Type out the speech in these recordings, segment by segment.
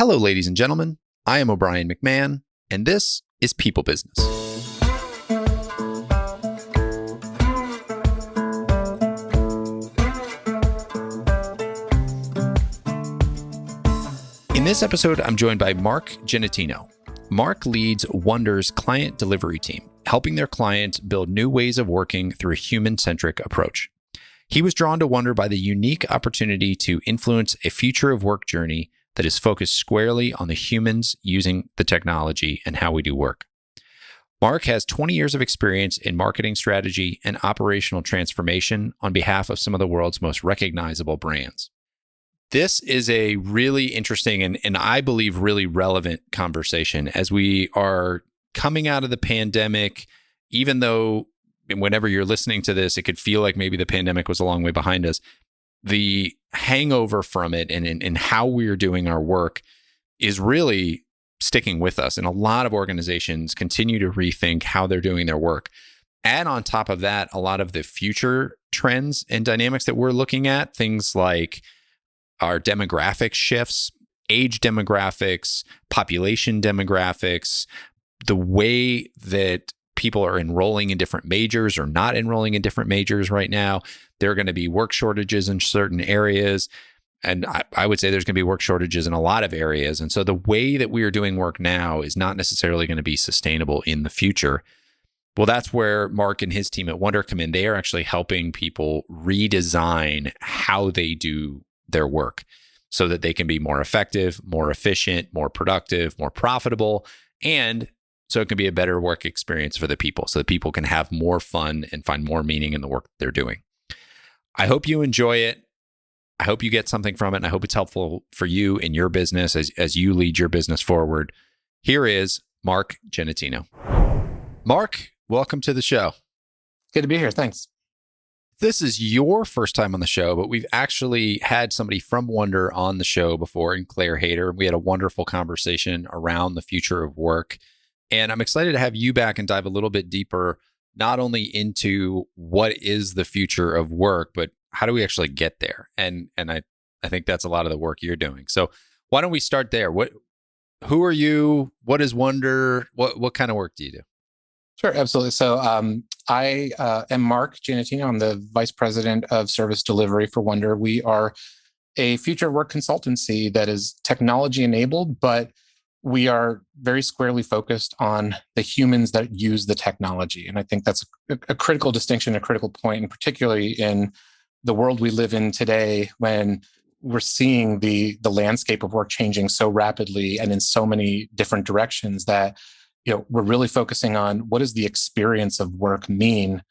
Hello, ladies and gentlemen. I am O'Brien McMahon, and this is People Business. In this episode, I'm joined by Marc Giannettino. Marc leads WNDYR's client delivery team, helping their clients build new ways of working through a human-centric approach. He was drawn to WNDYR by the unique opportunity to influence a future of work journey that is focused squarely on the humans using the technology and how we do work. Marc has 20 years of experience in marketing strategy and operational transformation on behalf of some of the world's most recognizable brands. This is a really interesting and I believe really relevant conversation as we are coming out of the pandemic, even though whenever you're listening to this, it could feel like maybe the pandemic was a long way behind us. The hangover from it and how we're doing our work is really sticking with us. And a lot of organizations continue to rethink how they're doing their work. And on top of that, a lot of the future trends and dynamics that we're looking at, things like our demographic shifts, age demographics, population demographics, the way that people are enrolling in different majors or not enrolling in different majors right now. There are going to be work shortages in certain areas. And I would say there's going to be work shortages in a lot of areas. And so the way that we are doing work now is not necessarily going to be sustainable in the future. Well, that's where Marc and his team at WNDYR come in. They are actually helping people redesign how they do their work so that they can be more effective, more efficient, more productive, more profitable, and so it can be a better work experience for the people so that people can have more fun and find more meaning in the work they're doing. I hope you enjoy it. I hope you get something from it, and I hope it's helpful for you in your business as you lead your business forward. Here is Marc Giannettino. Marc, welcome to the show. Good to be here. Thanks. This is your first time on the show, but we've actually had somebody from WNDYR on the show before, and Claire Hayter. We had a wonderful conversation around the future of work. And I'm excited to have you back and dive a little bit deeper, not only into what is the future of work, but how do we actually get there? And I think that's a lot of the work you're doing. So why don't we start there? Who are you? What is WNDYR? What kind of work do you do? Sure, absolutely. So I am Marc Giannettino. I'm the Vice President of Service Delivery for WNDYR. We are a future work consultancy that is technology enabled, but we are very squarely focused on the humans that use the technology. And I think that's a critical distinction, a critical point, and particularly in the world we live in today when we're seeing the landscape of work changing so rapidly and in so many different directions that we're really focusing on what does the experience of work mean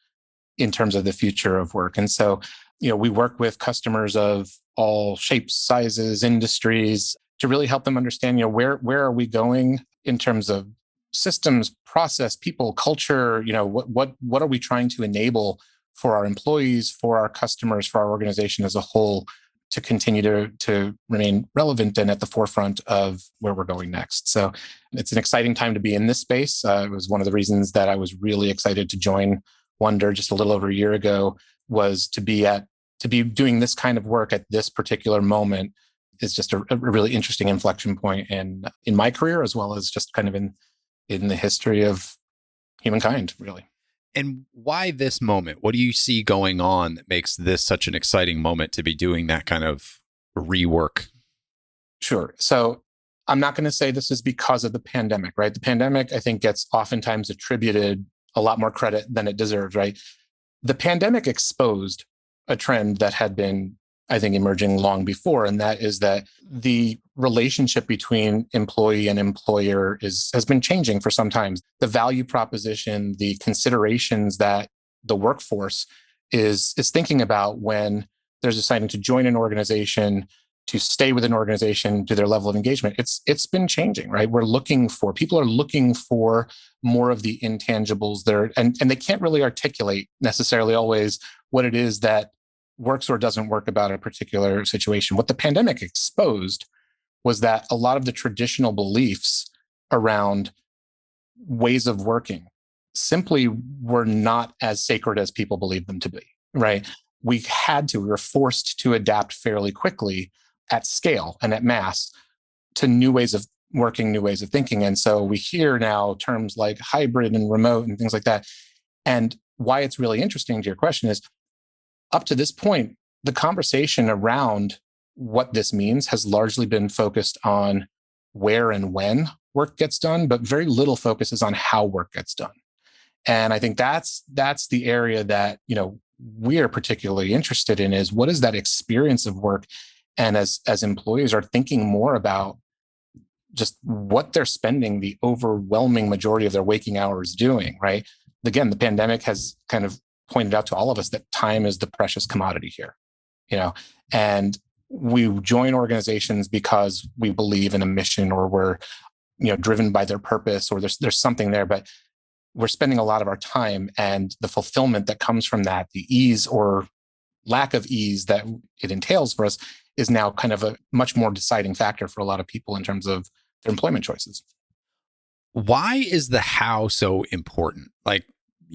in terms of the future of work. And so, we work with customers of all shapes, sizes, industries to really help them understand, where are we going in terms of systems, process, people, culture, what are we trying to enable for our employees, for our customers, for our organization as a whole to continue to remain relevant and at the forefront of where we're going next. So it's an exciting time to be in this space. It was one of the reasons that I was really excited to join WNDYR just a little over a year ago, was to be doing this kind of work at this particular moment is just a really interesting inflection point in my career, as well as just kind of in the history of humankind, really. And why this moment? What do you see going on that makes this such an exciting moment to be doing that kind of rework? Sure. So I'm not going to say this is because of the pandemic, right? The pandemic, I think, gets oftentimes attributed a lot more credit than it deserves, right? The pandemic exposed a trend that had been, I think, emerging long before, and that is that the relationship between employee and employer has been changing for some time. The value proposition, the considerations that the workforce is thinking about when they're deciding to join an organization, to stay with an organization, to their level of engagement, it's been changing, right? People are looking for more of the intangibles there, and they can't really articulate necessarily always what it is that works or doesn't work about a particular situation. What the pandemic exposed was that a lot of the traditional beliefs around ways of working simply were not as sacred as people believed them to be, right? We were forced to adapt fairly quickly at scale and at mass to new ways of working, new ways of thinking. And so we hear now terms like hybrid and remote and things like that. And why it's really interesting to your question is, up to this point, the conversation around what this means has largely been focused on where and when work gets done, but very little focus is on how work gets done. And I think that's the area that, we are particularly interested in, is what is that experience of work? And as employees are thinking more about just what they're spending the overwhelming majority of their waking hours doing, right? Again, the pandemic has kind of pointed out to all of us that time is the precious commodity here, and we join organizations because we believe in a mission, or we're, driven by their purpose, or there's something there, but we're spending a lot of our time, and the fulfillment that comes from that, the ease or lack of ease that it entails for us, is now kind of a much more deciding factor for a lot of people in terms of their employment choices. Why is the how so important? Like,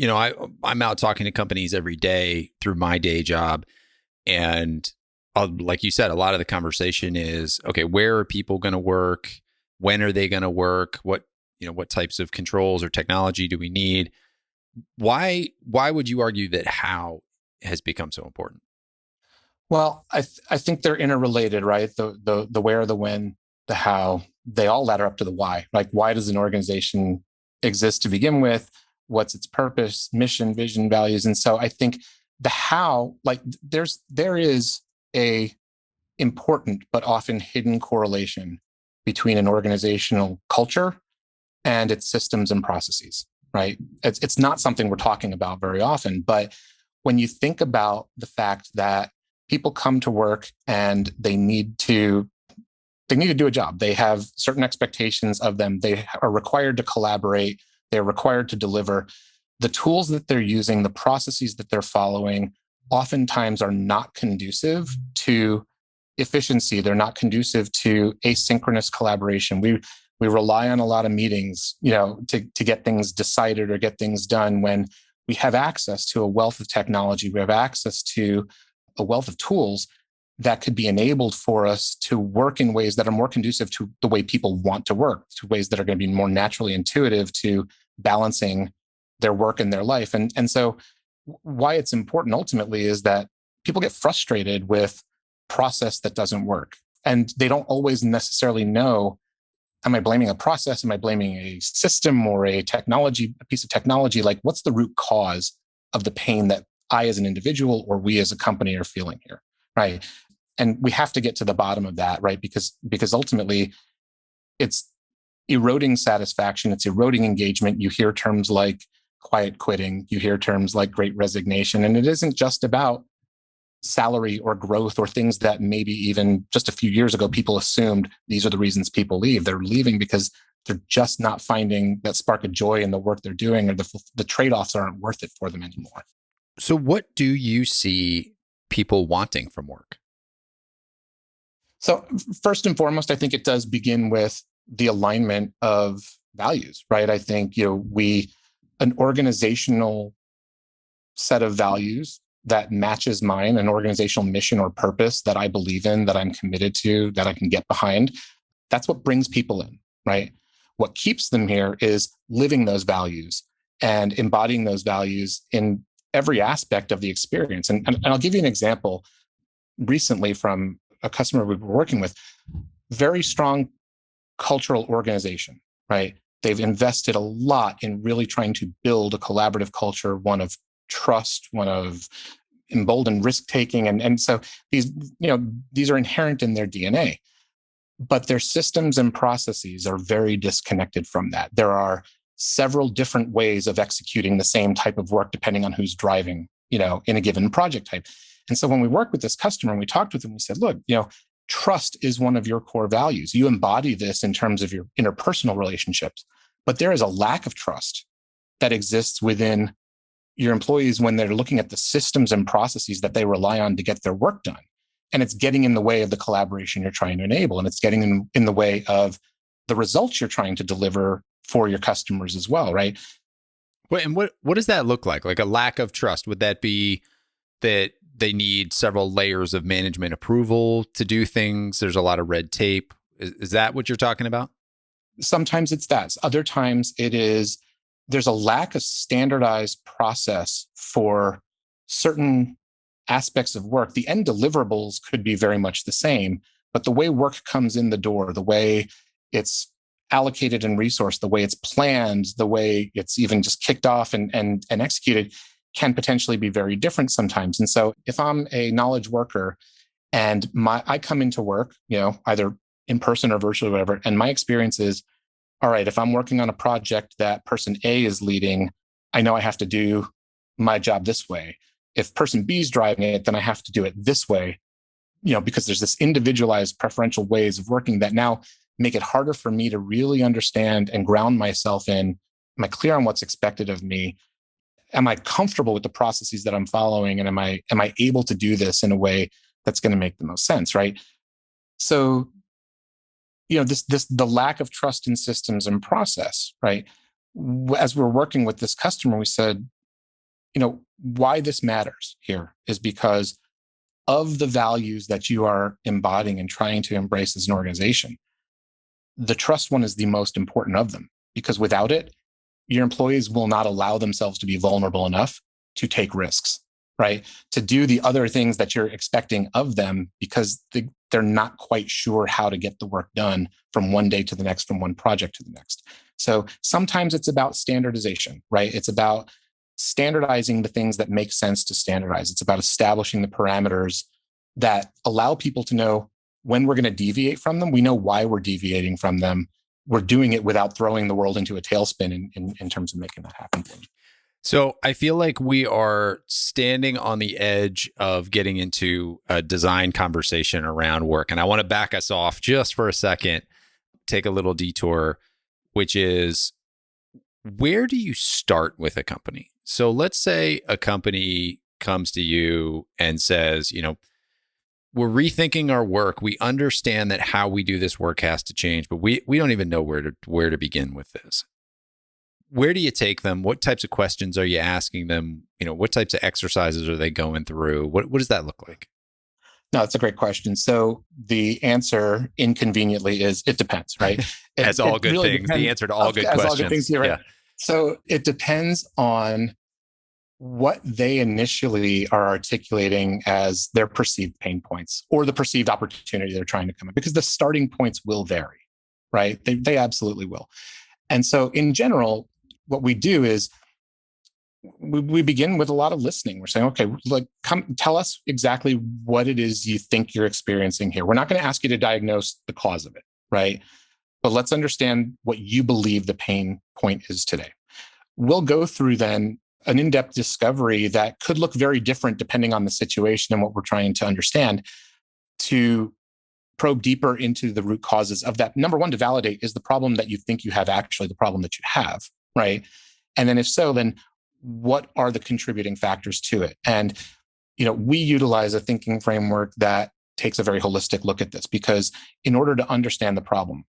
I'm out talking to companies every day through my day job. And like you said, a lot of the conversation is, okay, where are people going to work? When are they going to work? What types of controls or technology do we need? Why would you argue that how has become so important? Well, I think they're interrelated, right? The where, the when, the how, they all ladder up to the why. Like, why does an organization exist to begin with? What's its purpose, mission, vision, values? And so I think the how, like there is a important but often hidden correlation between an organizational culture and its systems and processes, right? It's not something we're talking about very often, but when you think about the fact that people come to work and they need to do a job, they have certain expectations of them, they are required to collaborate, they're required to deliver. The tools that they're using, the processes that they're following, oftentimes are not conducive to efficiency. They're not conducive to asynchronous collaboration. We rely on a lot of meetings, to get things decided or get things done, when we have access to a wealth of technology. We have access to a wealth of tools that could be enabled for us to work in ways that are more conducive to the way people want to work, to ways that are going to be more naturally intuitive to balancing their work and their life. And so why it's important ultimately is that people get frustrated with process that doesn't work. And they don't always necessarily know, am I blaming a process? Am I blaming a system or a piece of technology? Like, what's the root cause of the pain that I as an individual or we as a company are feeling here, right? And we have to get to the bottom of that, right? Because ultimately it's eroding satisfaction, it's eroding engagement. You hear terms like quiet quitting, you hear terms like great resignation, and it isn't just about salary or growth or things that maybe even just a few years ago people assumed these are the reasons people leave. They're leaving because they're just not finding that spark of joy in the work they're doing, or the trade-offs aren't worth it for them anymore. So what do you see people wanting from work? So first and foremost, I think it does begin with the alignment of values, right? I think, an organizational set of values that matches mine, an organizational mission or purpose that I believe in, that I'm committed to, that I can get behind, that's what brings people in, right? What keeps them here is living those values and embodying those values in every aspect of the experience. And I'll give you an example recently from a customer we were working with. Very strong cultural organization, right? They've invested a lot in really trying to build a collaborative culture, one of trust, one of emboldened risk-taking. And so these are inherent in their DNA, but their systems and processes are very disconnected from that. There are several different ways of executing the same type of work, depending on who's driving, in a given project type. And so when we worked with this customer and we talked with them, we said, look, trust is one of your core values. You embody this in terms of your interpersonal relationships, but there is a lack of trust that exists within your employees when they're looking at the systems and processes that they rely on to get their work done. And it's getting in the way of the collaboration you're trying to enable. And it's getting in the way of the results you're trying to deliver for your customers as well, right? And what does that look like? Like a lack of trust? Would that be that they need several layers of management approval to do things? There's a lot of red tape. Is that what you're talking about? Sometimes it's that. Other times it is there's a lack of standardized process for certain aspects of work. The end deliverables could be very much the same, but the way work comes in the door, the way it's allocated and resourced, the way it's planned, the way it's even just kicked off and executed can potentially be very different sometimes. And so if I'm a knowledge worker and I come into work, either in person or virtually, whatever, and my experience is, all right, if I'm working on a project that person A is leading, I know I have to do my job this way. If person B is driving it, then I have to do it this way, because there's this individualized preferential ways of working that now make it harder for me to really understand and ground myself in, am I clear on what's expected of me? Am I comfortable with the processes that I'm following? And am I able to do this in a way that's going to make the most sense, right? So, the lack of trust in systems and process, right? As we're working with this customer, we said, why this matters here is because of the values that you are embodying and trying to embrace as an organization. The trust one is the most important of them, because without it, your employees will not allow themselves to be vulnerable enough to take risks, right? To do the other things that you're expecting of them because they're not quite sure how to get the work done from one day to the next, from one project to the next. So sometimes it's about standardization, right? It's about standardizing the things that make sense to standardize. It's about establishing the parameters that allow people to know when we're going to deviate from them. We know why we're deviating from them. We're doing it without throwing the world into a tailspin in terms of making that happen. So I feel like we are standing on the edge of getting into a design conversation around work. And I want to back us off just for a second, take a little detour, which is, where do you start with a company? So let's say a company comes to you and says, we're rethinking our work. We understand that how we do this work has to change, but we don't even know where to begin with this. Where do you take them? What types of questions are you asking them? What types of exercises are they going through? What does that look like? No, that's a great question. So the answer inconveniently is it depends, right? As all good really things, the answer to all good questions. All good things, you're right. Yeah. So it depends on what they initially are articulating as their perceived pain points or the perceived opportunity they're trying to come at, because the starting points will vary, right? They absolutely will. And so in general, what we do is we begin with a lot of listening. We're saying, okay, come tell us exactly what it is you think you're experiencing here. We're not going to ask you to diagnose the cause of it, right? But let's understand what you believe the pain point is today. We'll go through then an in-depth discovery that could look very different depending on the situation and what we're trying to understand, to probe deeper into the root causes of that. Number one, to validate, is the problem that you think you have actually the problem that you have, right? And then if so, then what are the contributing factors to it? And, we utilize a thinking framework that takes a very holistic look at this, because in order to understand the problem,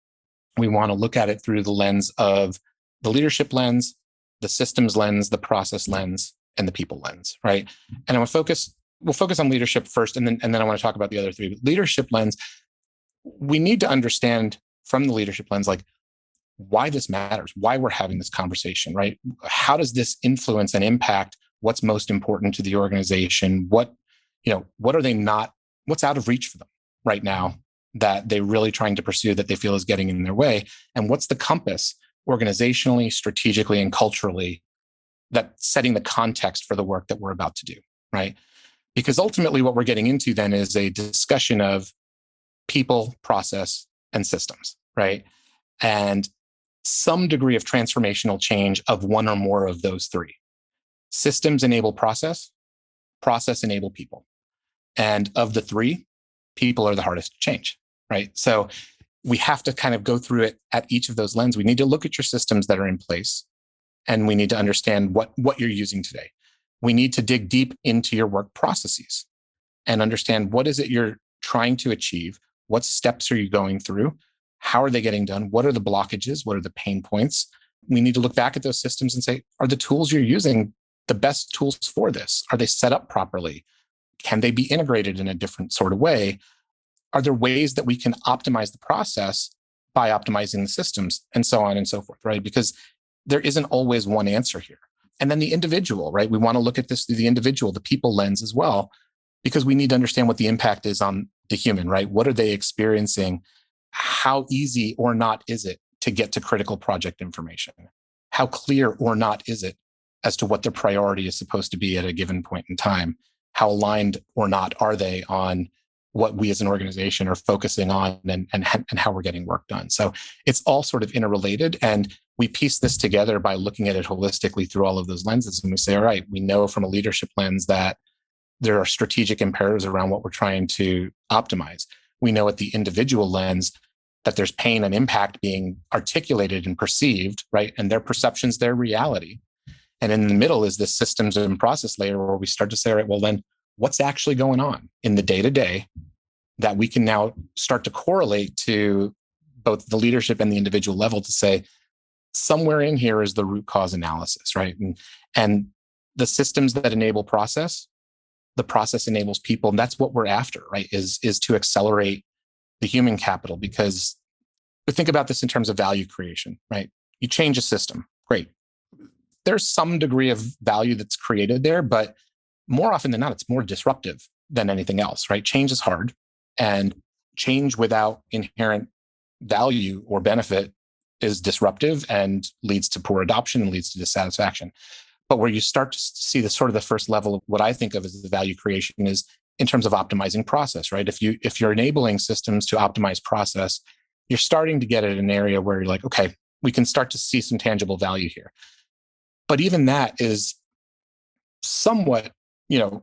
we want to look at it through the lens of the leadership lens, the systems lens, the process lens, and the people lens, right? And we'll focus on leadership first, and then I want to talk about the other three. But leadership lens, we need to understand from the leadership lens, why this matters, why we're having this conversation, right? How does this influence and impact what's most important to the organization? What are they not, what's out of reach for them right now that they're really trying to pursue that they feel is getting in their way? And what's the compass organizationally, strategically, and culturally that's setting the context for the work that we're about to do, right? Because ultimately what we're getting into then is a discussion of people, process, and systems, right? And some degree of transformational change of one or more of those three. Systems enable process, process enable people. And of the three, people are the hardest to change, right? So we have to kind of go through it at each of those lenses. We need to look at your systems that are in place, and we need to understand what you're using today. We need to dig deep into your work processes and understand what is it you're trying to achieve? What steps are you going through? How are they getting done? What are the blockages? What are the pain points? We need to look back at those systems and say, are the tools you're using the best tools for this? Are they set up properly? Can they be integrated in a different sort of way? Are there ways that we can optimize the process by optimizing the systems and so on and so forth, right? Because there isn't always one answer here. And then the individual, right? We want to look at this through the individual, the people lens as well, because we need to understand what the impact is on the human, right? What are they experiencing? How easy or not is it to get to critical project information? How clear or not is it as to what their priority is supposed to be at a given point in time? How aligned or not are they on what we as an organization are focusing on and how we're getting work done? So it's all sort of interrelated. And we piece this together by looking at it holistically through all of those lenses. And we say, all right, we know from a leadership lens that there are strategic imperatives around what we're trying to optimize. We know at the individual lens that there's pain and impact being articulated and perceived, right? And their perception's their reality. And in the middle is this systems and process layer where we start to say, all right, well, then what's actually going on in the day-to-day that we can now start to correlate to both the leadership and the individual level to say, somewhere in here is the root cause analysis, right? And the systems that enable process, the process enables people. And that's what we're after, right? Is to accelerate the human capital, because we think about this in terms of value creation, right? You change a system, great. There's some degree of value that's created there, but more often than not, it's more disruptive than anything else, right? Change is hard, and change without inherent value or benefit is disruptive and leads to poor adoption and leads to dissatisfaction. But where you start to see the sort of the first level of what I think of as the value creation is in terms of optimizing process, right? If you're enabling systems to optimize process, you're starting to get at an area where you're like, okay, we can start to see some tangible value here. But even that is somewhat,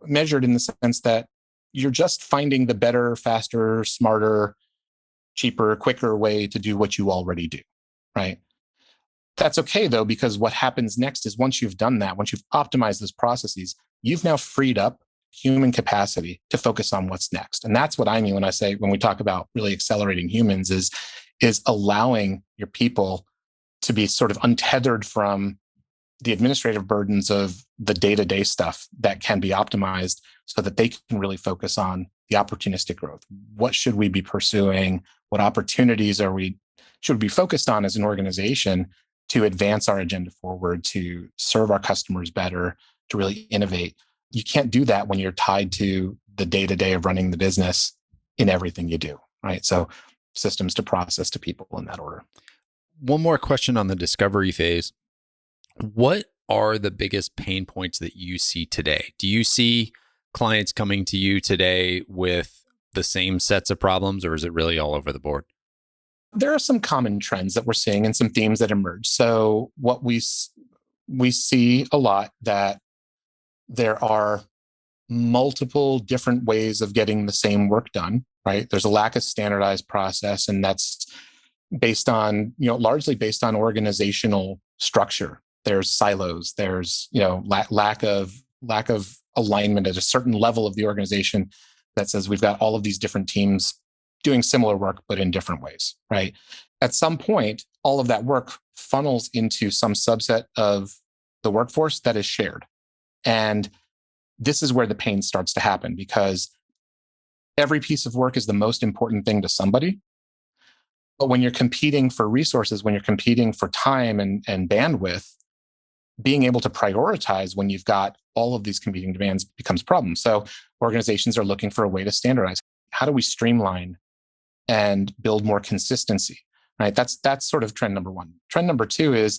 measured in the sense that you're just finding the better, faster, smarter, cheaper, quicker way to do what you already do, right? That's okay though, because what happens next is once you've done that, once you've optimized those processes, you've now freed up human capacity to focus on what's next. And that's what I mean when we talk about really accelerating humans is allowing your people to be sort of untethered from the administrative burdens of the day-to-day stuff that can be optimized so that they can really focus on the opportunistic growth. What should we be pursuing? What opportunities should we be focused on as an organization to advance our agenda forward, to serve our customers better, to really innovate? You can't do that when you're tied to the day-to-day of running the business in everything you do, right? So systems to process to people in that order. One more question on the discovery phase. What are the biggest pain points that you see today? Do you see clients coming to you today with the same sets of problems, or is it really all over the board? There are some common trends that we're seeing and some themes that emerge. So what we see a lot that there are multiple different ways of getting the same work done, right? There's a lack of standardized process, and that's based on, largely based on organizational structure. There's silos, there's, lack of alignment at a certain level of the organization that says we've got all of these different teams doing similar work, but in different ways, right? At some point, all of that work funnels into some subset of the workforce that is shared. And this is where the pain starts to happen, because every piece of work is the most important thing to somebody. But when you're competing for resources, when you're competing for time and bandwidth, being able to prioritize when you've got all of these competing demands becomes a problem. So organizations are looking for a way to standardize. How do we streamline and build more consistency, right? That's sort of trend number one. Trend number two is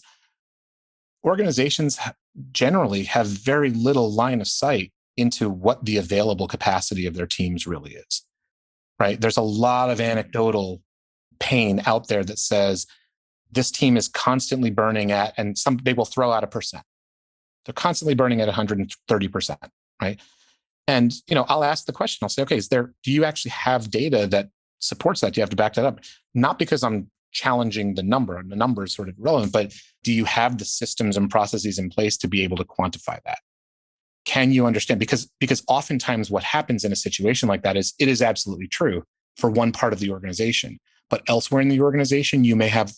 organizations generally have very little line of sight into what the available capacity of their teams really is, right? There's a lot of anecdotal pain out there that says this team is constantly burning at, and they will throw out a percent. They're constantly burning at 130%, right? And, I'll ask the question, I'll say, okay, do you actually have data that supports that? Do you have to back that up? Not because I'm challenging the number, and the number is sort of irrelevant, but do you have the systems and processes in place to be able to quantify that? Can you understand? Because oftentimes what happens in a situation like that is it is absolutely true for one part of the organization, but elsewhere in the organization, you may have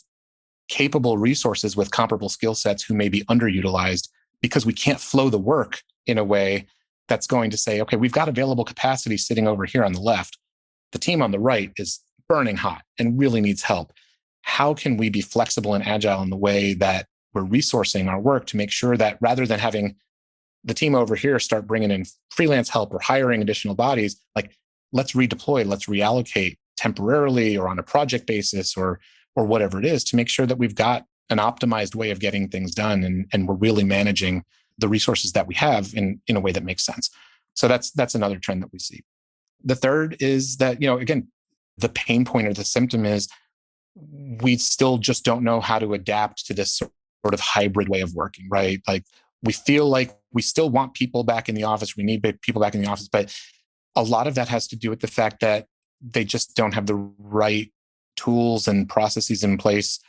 capable resources with comparable skill sets who may be underutilized because we can't flow the work in a way that's going to say, okay, we've got available capacity sitting over here on the left. the team on the right is burning hot and really needs help. How can we be flexible and agile in the way that we're resourcing our work to make sure that rather than having the team over here start bringing in freelance help or hiring additional bodies, like let's redeploy, let's reallocate temporarily or on a project basis or whatever it is to make sure that we've got an optimized way of getting things done and we're really managing the resources that we have in a way that makes sense. So that's another trend that we see. The third is that, again, the pain point or the symptom is we still just don't know how to adapt to this sort of hybrid way of working, right? Like we feel like we still want people back in the office. We need people back in the office, but a lot of that has to do with the fact that they just don't have the right tools and processes in place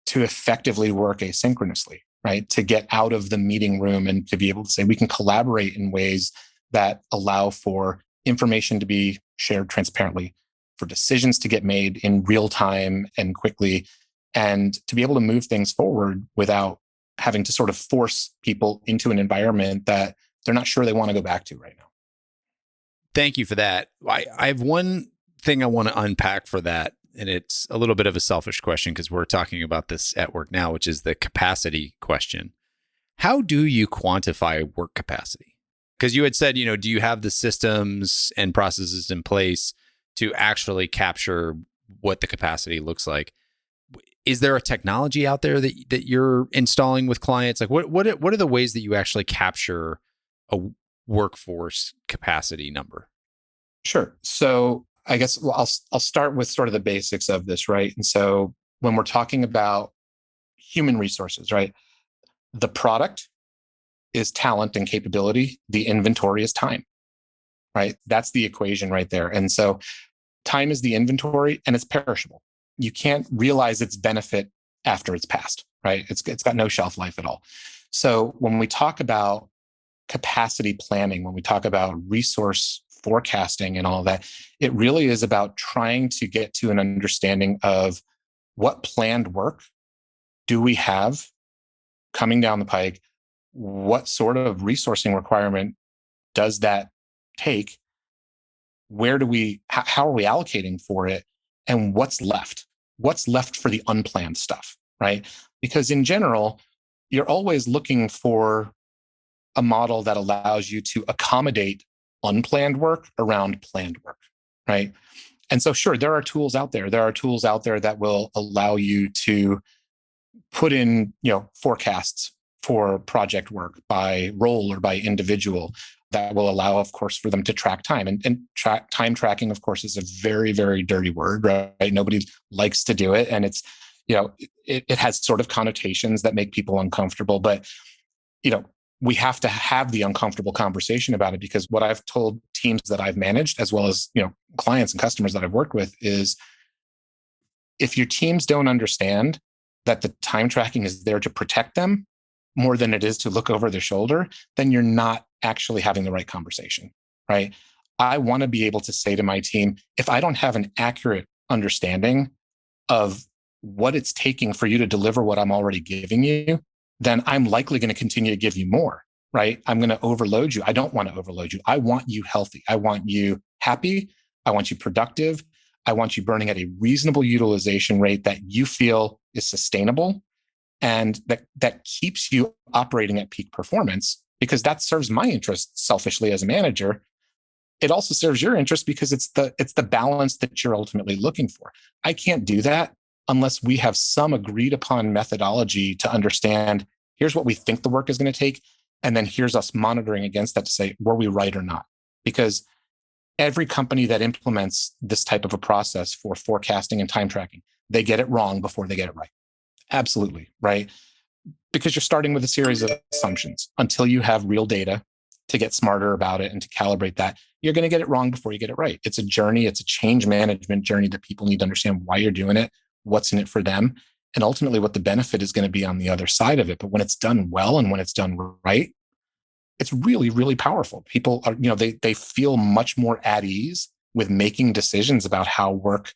to effectively work asynchronously, right? To get out of the meeting room and to be able to say we can collaborate in ways that allow for information to be shared transparently, for decisions to get made in real time and quickly, and to be able to move things forward without having to sort of force people into an environment that they're not sure they want to go back to right now. Thank you for that. I have one thing I want to unpack for that, and it's a little bit of a selfish question because we're talking about this at work now, which is the capacity question. How do you quantify work capacity? Because you had said, do you have the systems and processes in place to actually capture what the capacity looks like? Is there a technology out there that you're installing with clients? Like what are the ways that you actually capture a workforce capacity number? Sure. So I guess I'll start with sort of the basics of this, right? And so when we're talking about human resources, right? The product is talent and capability. The inventory is time, right? That's the equation right there. And so time is the inventory and it's perishable. You can't realize its benefit after it's passed, right? It's got no shelf life at all. So when we talk about capacity planning, when we talk about resource forecasting and all of that, it really is about trying to get to an understanding of what planned work do we have coming down the pike? What sort of resourcing requirement does that take? How are we allocating for it? And what's left? What's left for the unplanned stuff, right? Because in general, you're always looking for a model that allows you to accommodate unplanned work around planned work, right? And so, sure, there are tools out there. There are tools out there that will allow you to put in, forecasts for project work by role or by individual that will allow, of course, for them to track time. And time tracking, of course, is a very, very dirty word, right? Nobody likes to do it. And it's, it has sort of connotations that make people uncomfortable. But, we have to have the uncomfortable conversation about it, because what I've told teams that I've managed, as well as, clients and customers that I've worked with, is if your teams don't understand that the time tracking is there to protect them more than it is to look over their shoulder, then you're not actually having the right conversation, right? I want to be able to say to my team, if I don't have an accurate understanding of what it's taking for you to deliver what I'm already giving you, then I'm likely going to continue to give you more, right? I'm going to overload you. I don't want to overload you. I want you healthy. I want you happy. I want you productive. I want you burning at a reasonable utilization rate that you feel is sustainable and that keeps you operating at peak performance, because that serves my interest selfishly as a manager. It also serves your interest because it's the balance that you're ultimately looking for. I can't do that unless we have some agreed upon methodology to understand, here's what we think the work is going to take. And then here's us monitoring against that to say, were we right or not? Because every company that implements this type of a process for forecasting and time tracking, they get it wrong before they get it right. Absolutely, right? Because you're starting with a series of assumptions until you have real data to get smarter about it and to calibrate that. You're going to get it wrong before you get it right. It's a journey. It's a change management journey that people need to understand why you're doing it, what's in it for them, and ultimately what the benefit is going to be on the other side of it. But when it's done well and when it's done right, it's really, really powerful. People are, they feel much more at ease with making decisions about how work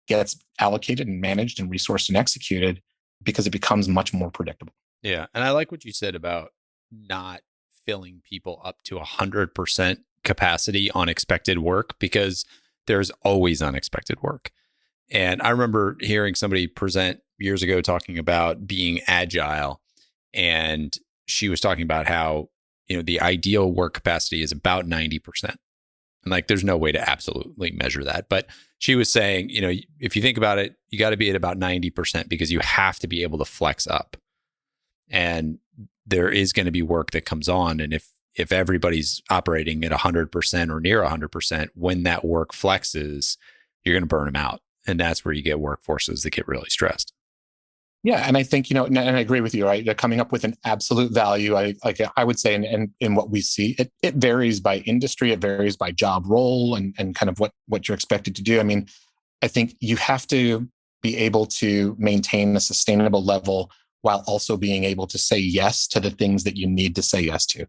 gets allocated and managed and resourced and executed, because it becomes much more predictable. Yeah. And I like what you said about not filling people up to 100% capacity on expected work, because there's always unexpected work. And I remember hearing somebody present years ago talking about being agile. And she was talking about how, the ideal work capacity is about 90%. And like, there's no way to absolutely measure that. But she was saying, if you think about it, you got to be at about 90% because you have to be able to flex up. And there is going to be work that comes on. And if everybody's operating at 100% or near 100%, when that work flexes, you're going to burn them out. And that's where you get workforces that get really stressed. Yeah, and I think, and I agree with you, right? They're coming up with an absolute value. I would say in what we see, it varies by industry, it varies by job role and kind of what you're expected to do. I mean, I think you have to be able to maintain a sustainable level while also being able to say yes to the things that you need to say yes to.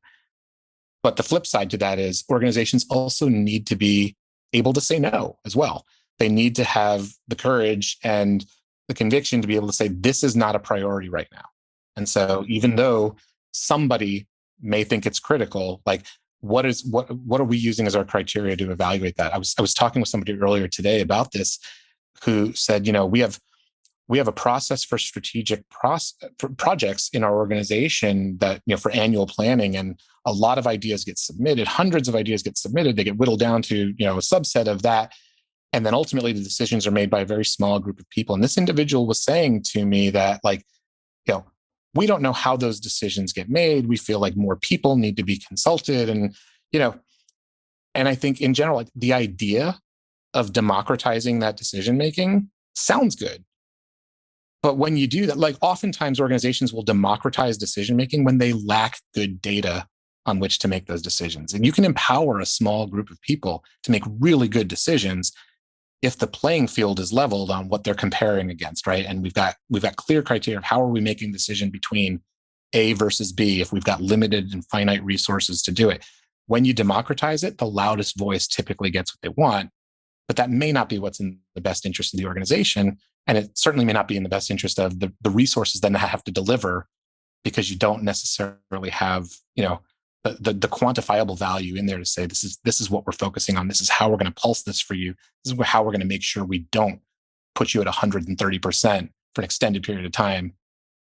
But the flip side to that is organizations also need to be able to say no as well. They need to have the courage and the conviction to be able to say, this is not a priority right now. And so even though somebody may think it's critical, like what are we using as our criteria to evaluate that? I was talking with somebody earlier today about this who said, we have a process for strategic projects in our organization that, for annual planning, and a lot of ideas get submitted, hundreds of ideas get submitted, they get whittled down to, a subset of that. And then ultimately the decisions are made by a very small group of people. And this individual was saying to me that we don't know how those decisions get made. We feel like more people need to be consulted. And, and I think in general, the idea of democratizing that decision-making sounds good. But when you do that, oftentimes organizations will democratize decision-making when they lack good data on which to make those decisions. And you can empower a small group of people to make really good decisions if the playing field is leveled on what they're comparing against, right? And we've got clear criteria of how are we making a decision between A versus B if we've got limited and finite resources to do it. When you democratize it, the loudest voice typically gets what they want, but that may not be what's in the best interest of the organization. And it certainly may not be in the best interest of the resources then have to deliver, because you don't necessarily have, the quantifiable value in there to say, this is what we're focusing on. This is how we're going to pulse this for you. This is how we're going to make sure we don't put you at 130% for an extended period of time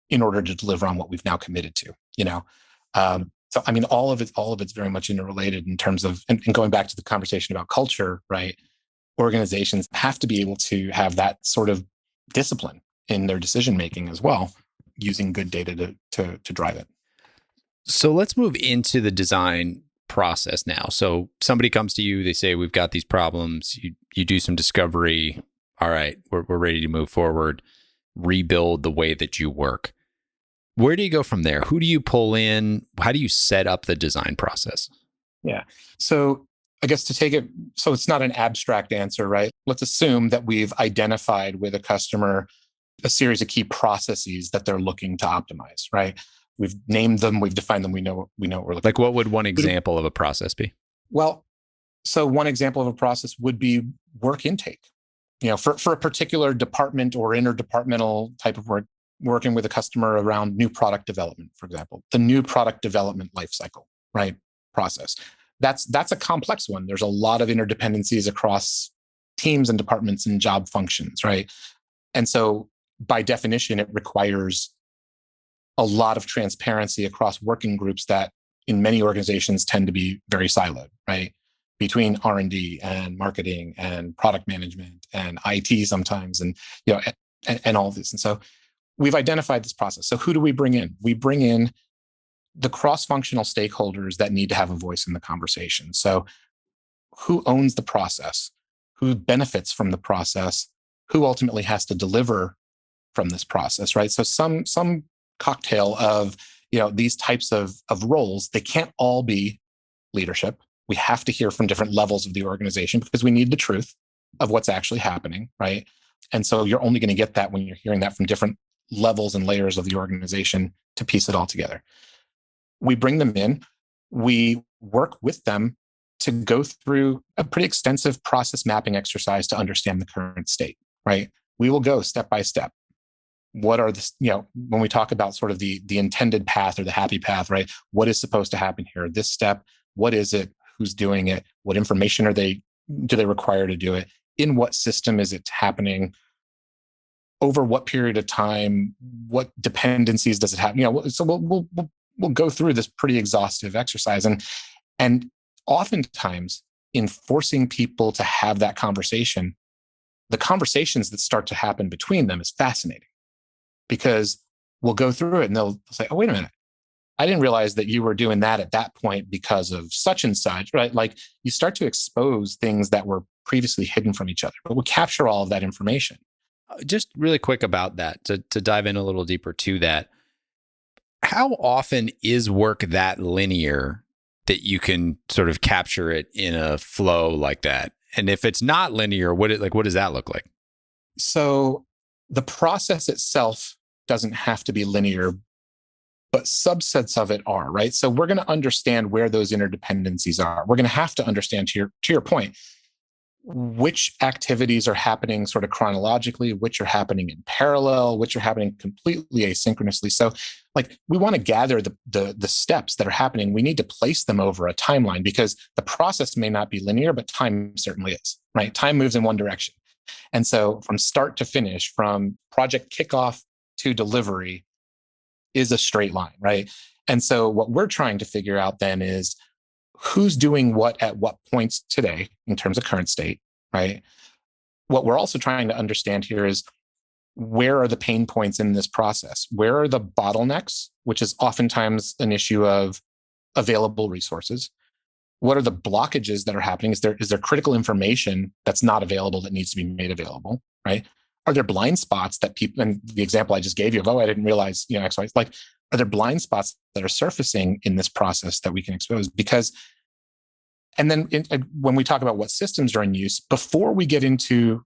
in order to deliver on what we've now committed to, So, I mean, all of it's very much interrelated in terms of, and going back to the conversation about culture, right? Organizations have to be able to have that sort of discipline in their decision-making as well, using good data to drive it. So let's move into the design process now. So somebody comes to you, they say, we've got these problems. You do some discovery. All right, we're ready to move forward, rebuild the way that you work. Where do you go from there? Who do you pull in? How do you set up the design process? Yeah. So I guess to take it, so it's not an abstract answer, right? Let's assume that we've identified with a customer a series of key processes that they're looking to optimize, right? We've named them, we've defined them, we know what we're looking for. What would one example of a process be? Well, so one example of a process would be work intake. For a particular department or interdepartmental type of work, working with a customer around new product development, for example, the new product development lifecycle, right? Process. That's a complex one. There's a lot of interdependencies across teams and departments and job functions, right? And so by definition, it requires a lot of transparency across working groups that in many organizations tend to be very siloed, right? Between R&D and marketing and product management and IT sometimes, and and all of this. And so we've identified this process. So who do we bring in? We bring in the cross-functional stakeholders that need to have a voice in the conversation. So who owns the process? Who benefits from the process? Who ultimately has to deliver from this process, right? So some cocktail of these types of roles. They can't all be leadership. We have to hear from different levels of the organization because we need the truth of what's actually happening, right? And so you're only going to get that when you're hearing that from different levels and layers of the organization to piece it all together. We bring them in, we work with them to go through a pretty extensive process mapping exercise to understand the current state, right? We will go step by step. What are the, when we talk about sort of the intended path or the happy path, right? What is supposed to happen here? This step, what is it? Who's doing it? What information are they do they require to do it? In what system is it happening? Over what period of time? What dependencies does it have? So we'll go through this pretty exhaustive exercise, and oftentimes in forcing people to have that conversation, the conversations that start to happen between them is fascinating, because we'll go through it and they'll say, "Oh, wait a minute. I didn't realize that you were doing that at that point because of such and such," right? Like, you start to expose things that were previously hidden from each other, but we'll capture all of that information. Just really quick about that, to dive in a little deeper to that. How often is work that linear that you can sort of capture it in a flow like that? And if it's not linear, what does that look like? So the process itself doesn't have to be linear, but subsets of it are, right? So we're going to understand where those interdependencies are. We're going to have to understand, to your point, which activities are happening sort of chronologically, which are happening in parallel, which are happening completely asynchronously. So, like, we want to gather the steps that are happening. We need to place them over a timeline, because the process may not be linear, but time certainly is, right? Time moves in one direction. And so from start to finish, from project kickoff to delivery, is a straight line, right? And so what we're trying to figure out then is who's doing what at what points today in terms of current state, right? What we're also trying to understand here is, where are the pain points in this process? Where are the bottlenecks, which is oftentimes an issue of available resources? What are the blockages that are happening? Is there critical information that's not available that needs to be made available, right? Are there blind spots that people, and the example I just gave you of, oh, I didn't realize, X, Y, like, are there blind spots that are surfacing in this process that we can expose? Because, and then when we talk about what systems are in use, before we get into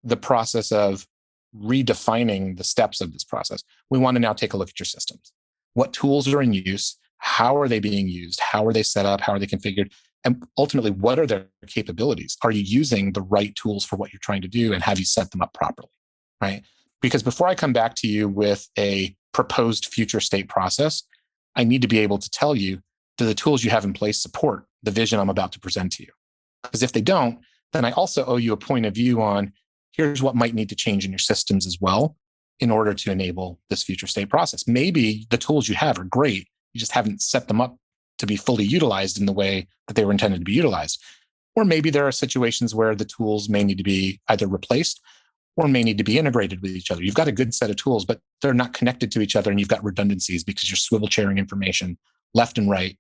the process of redefining the steps of this process, we want to now take a look at your systems. What tools are in use? How are they being used? How are they set up? How are they configured? And ultimately, what are their capabilities? Are you using the right tools for what you're trying to do? And have you set them up properly, right? Because before I come back to you with a proposed future state process, I need to be able to tell you, do the tools you have in place support the vision I'm about to present to you? Because if they don't, then I also owe you a point of view on, here's what might need to change in your systems as well in order to enable this future state process. Maybe the tools you have are great, you just haven't set them up to be fully utilized in the way that they were intended to be utilized. Or maybe there are situations where the tools may need to be either replaced or may need to be integrated with each other. You've got a good set of tools, but they're not connected to each other, and you've got redundancies because you're swivel chairing information left and right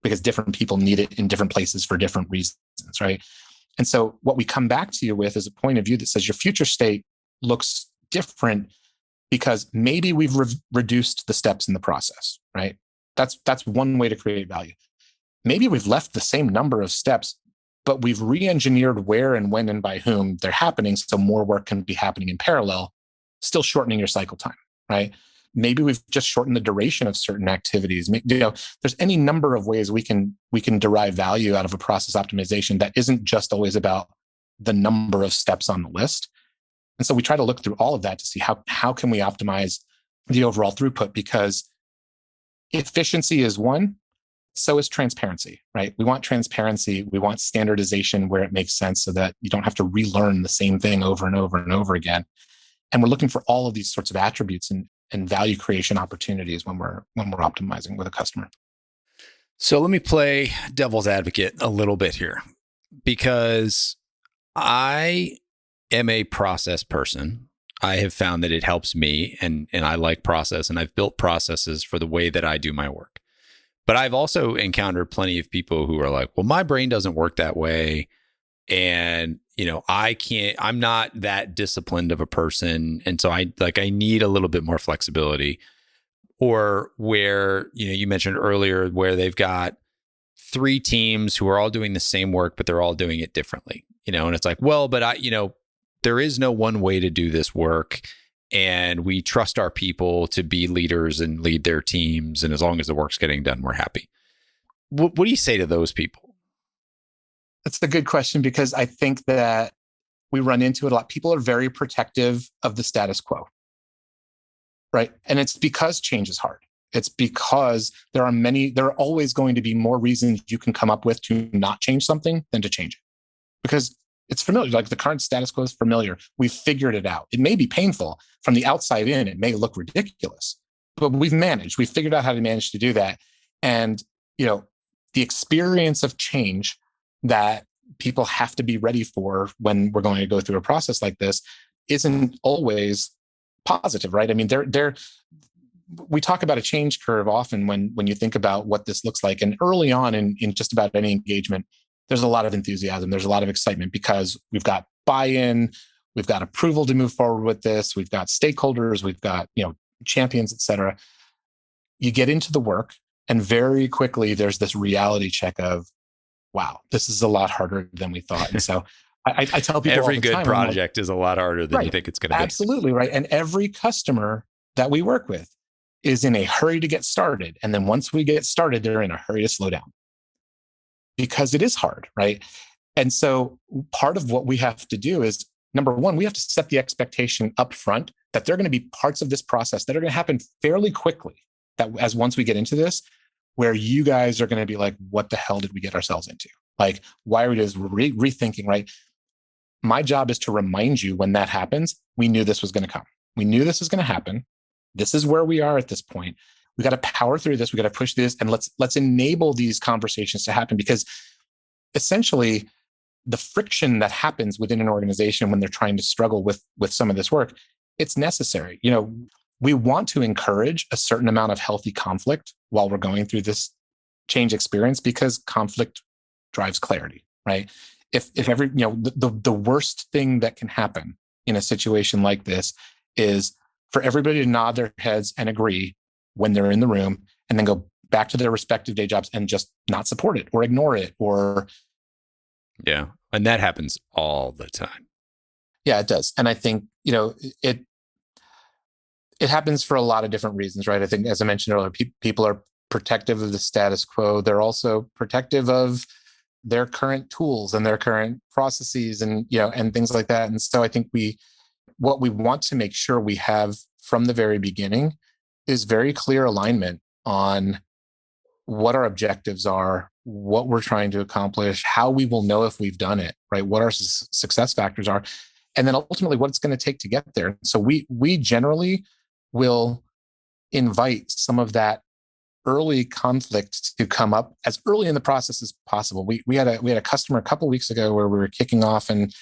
because different people need it in different places for different reasons, right? And so what we come back to you with is a point of view that says your future state looks different because maybe we've reduced the steps in the process, right? That's one way to create value. Maybe we've left the same number of steps, but we've re-engineered where and when and by whom they're happening, so more work can be happening in parallel, still shortening your cycle time, right? Maybe we've just shortened the duration of certain activities. There's any number of ways we can derive value out of a process optimization that isn't just always about the number of steps on the list. And so we try to look through all of that to see how can we optimize the overall throughput, because efficiency is one, so is transparency, right? We want transparency. We want standardization where it makes sense so that you don't have to relearn the same thing over and over and over again. And we're looking for all of these sorts of attributes and value creation opportunities when we're optimizing with a customer. So let me play devil's advocate a little bit here, because I am a process person. I have found that it helps me, and I like process, and I've built processes for the way that I do my work. But I've also encountered plenty of people who are like, well, my brain doesn't work that way. And, I'm not that disciplined of a person. And so I need a little bit more flexibility. Or where, you mentioned earlier where they've got 3 teams who are all doing the same work, but they're all doing it differently, and it's like, well, but there is no one way to do this work. And we trust our people to be leaders and lead their teams. And as long as the work's getting done, we're happy. What do you say to those people? That's a good question, because I think that we run into it a lot. People are very protective of the status quo, right? And it's because change is hard. It's because there are always going to be more reasons you can come up with to not change something than to change it. because it's familiar. Like the current status quo is familiar. We've figured it out. It may be painful from the outside in. It may look ridiculous, but we've managed. We've figured out how to manage to do that. And, the experience of change that people have to be ready for when we're going to go through a process like this isn't always positive, right? I mean, we talk about a change curve often when you think about what this looks like. And early on in just about any engagement, there's a lot of enthusiasm. There's a lot of excitement because we've got buy-in, we've got approval to move forward with this, we've got stakeholders, we've got, champions, et cetera. You get into the work and very quickly there's this reality check of, wow, this is a lot harder than we thought. And so I tell people every all the good time, project is a lot harder than you think it's going to be. Absolutely, right. And every customer that we work with is in a hurry to get started. And then once we get started, they're in a hurry to slow down because it is hard, right? And so part of what we have to do is, number one, we have to set the expectation up front that there are going to be parts of this process that are going to happen fairly quickly, that as once we get into this, where you guys are going to be like, what the hell did we get ourselves into? Like, why are we just rethinking, right? My job is to remind you when that happens, we knew this was going to come. We knew this was going to happen. This is where we are at this point. We got to power through this. We got to push this, and let's enable these conversations to happen, because essentially the friction that happens within an organization when they're trying to struggle with some of this work, it's necessary. We want to encourage a certain amount of healthy conflict while we're going through this change experience, because conflict drives clarity, right? If every, the worst thing that can happen in a situation like this is for everybody to nod their heads and agree when they're in the room, and then go back to their respective day jobs and just not support it or ignore it or. Yeah. And that happens all the time. Yeah, it does. And I think, it happens for a lot of different reasons, right? I think, as I mentioned earlier, people are protective of the status quo. They're also protective of their current tools and their current processes and, and things like that. And so I think what we want to make sure we have from the very beginning is very clear alignment on what our objectives are, what we're trying to accomplish, how we will know if we've done it, right? What our success factors are, and then ultimately what it's going to take to get there. So we generally will invite some of that early conflict to come up as early in the process as possible. We had a customer a couple of weeks ago where we were kicking off, and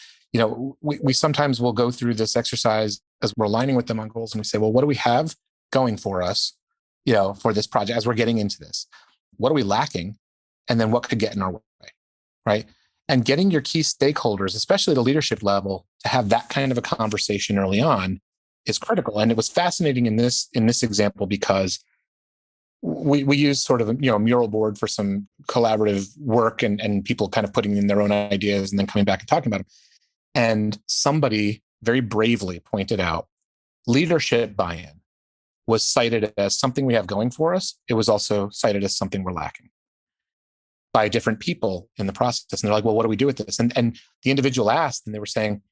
we sometimes will go through this exercise as we're aligning with them on goals, and we say, well, what do we have going for us, for this project as we're getting into this? What are we lacking? And then what could get in our way, right? And getting your key stakeholders, especially the leadership level, to have that kind of a conversation early on is critical. And it was fascinating in this example because we use sort of a mural board for some collaborative work and people kind of putting in their own ideas and then coming back and talking about them. And somebody very bravely pointed out leadership buy-in was cited as something we have going for us. It was also cited as something we're lacking by different people in the process. And they're like, well, what do we do with this? And the individual asked, and they were saying,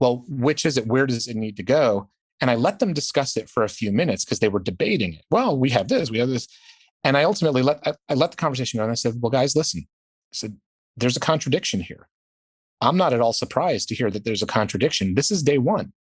well, which is it? Where does it need to go? And I let them discuss it for a few minutes because they were debating it. Well, we have this. And I ultimately let the conversation go. And I said, well, guys, listen. I said, there's a contradiction here. I'm not at all surprised to hear that there's a contradiction. This is day one.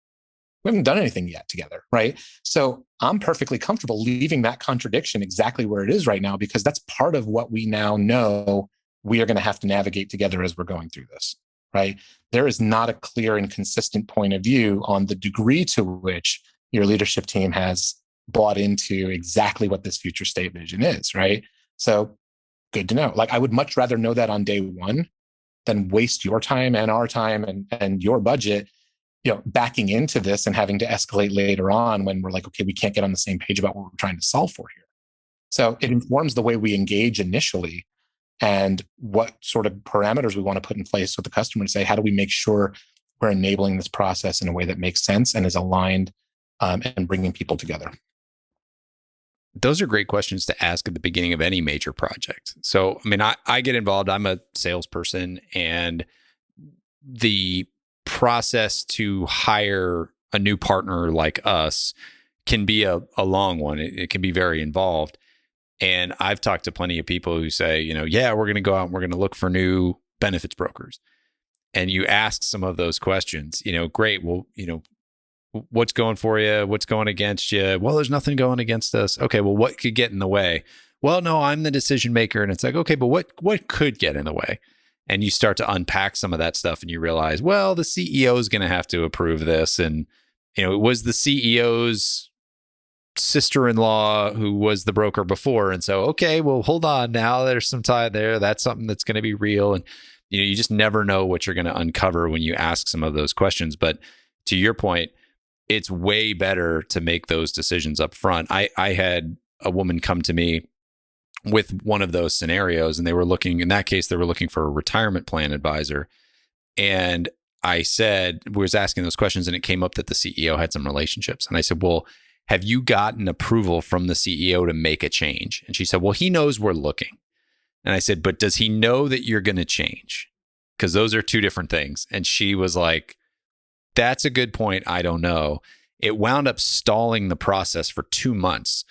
We haven't done anything yet together, right? So I'm perfectly comfortable leaving that contradiction exactly where it is right now, because that's part of what we now know we are going to have to navigate together as we're going through this, right? There is not a clear and consistent point of view on the degree to which your leadership team has bought into exactly what this future state vision is, right? So good to know. Like, I would much rather know that on day one than waste your time and our time and your budget backing into this and having to escalate later on when we're like, okay, we can't get on the same page about what we're trying to solve for here. So it informs the way we engage initially and what sort of parameters we want to put in place with the customer to say, how do we make sure we're enabling this process in a way that makes sense and is aligned and bringing people together? Those are great questions to ask at the beginning of any major project. So, I mean, I get involved. I'm a salesperson, and the process to hire a new partner like us can be a long one. It can be very involved. And I've talked to plenty of people who say, yeah, we're going to go out and we're going to look for new benefits brokers. and you ask some of those questions, great. Well, what's going for you? What's going against you? Well, there's nothing going against us. Okay, well, what could get in the way? Well, no, I'm the decision maker. And it's like, okay, but what could get in the way? And you start to unpack some of that stuff and you realize, well, the CEO is going to have to approve this. And, it was the CEO's sister-in-law who was the broker before. And so, okay, well, hold on. Now there's some tie there. That's something that's going to be real. And, you just never know what you're going to uncover when you ask some of those questions. But to your point, it's way better to make those decisions up front. I had a woman come to me with one of those scenarios, and in that case, they were looking for a retirement plan advisor. And I was asking those questions, and it came up that the CEO had some relationships. And I said, well, have you gotten approval from the CEO to make a change? And she said, well, he knows we're looking. And I said, but does he know that you're going to change? Because those are two different things. And she was like, that's a good point. I don't know. It wound up stalling the process for 2 months,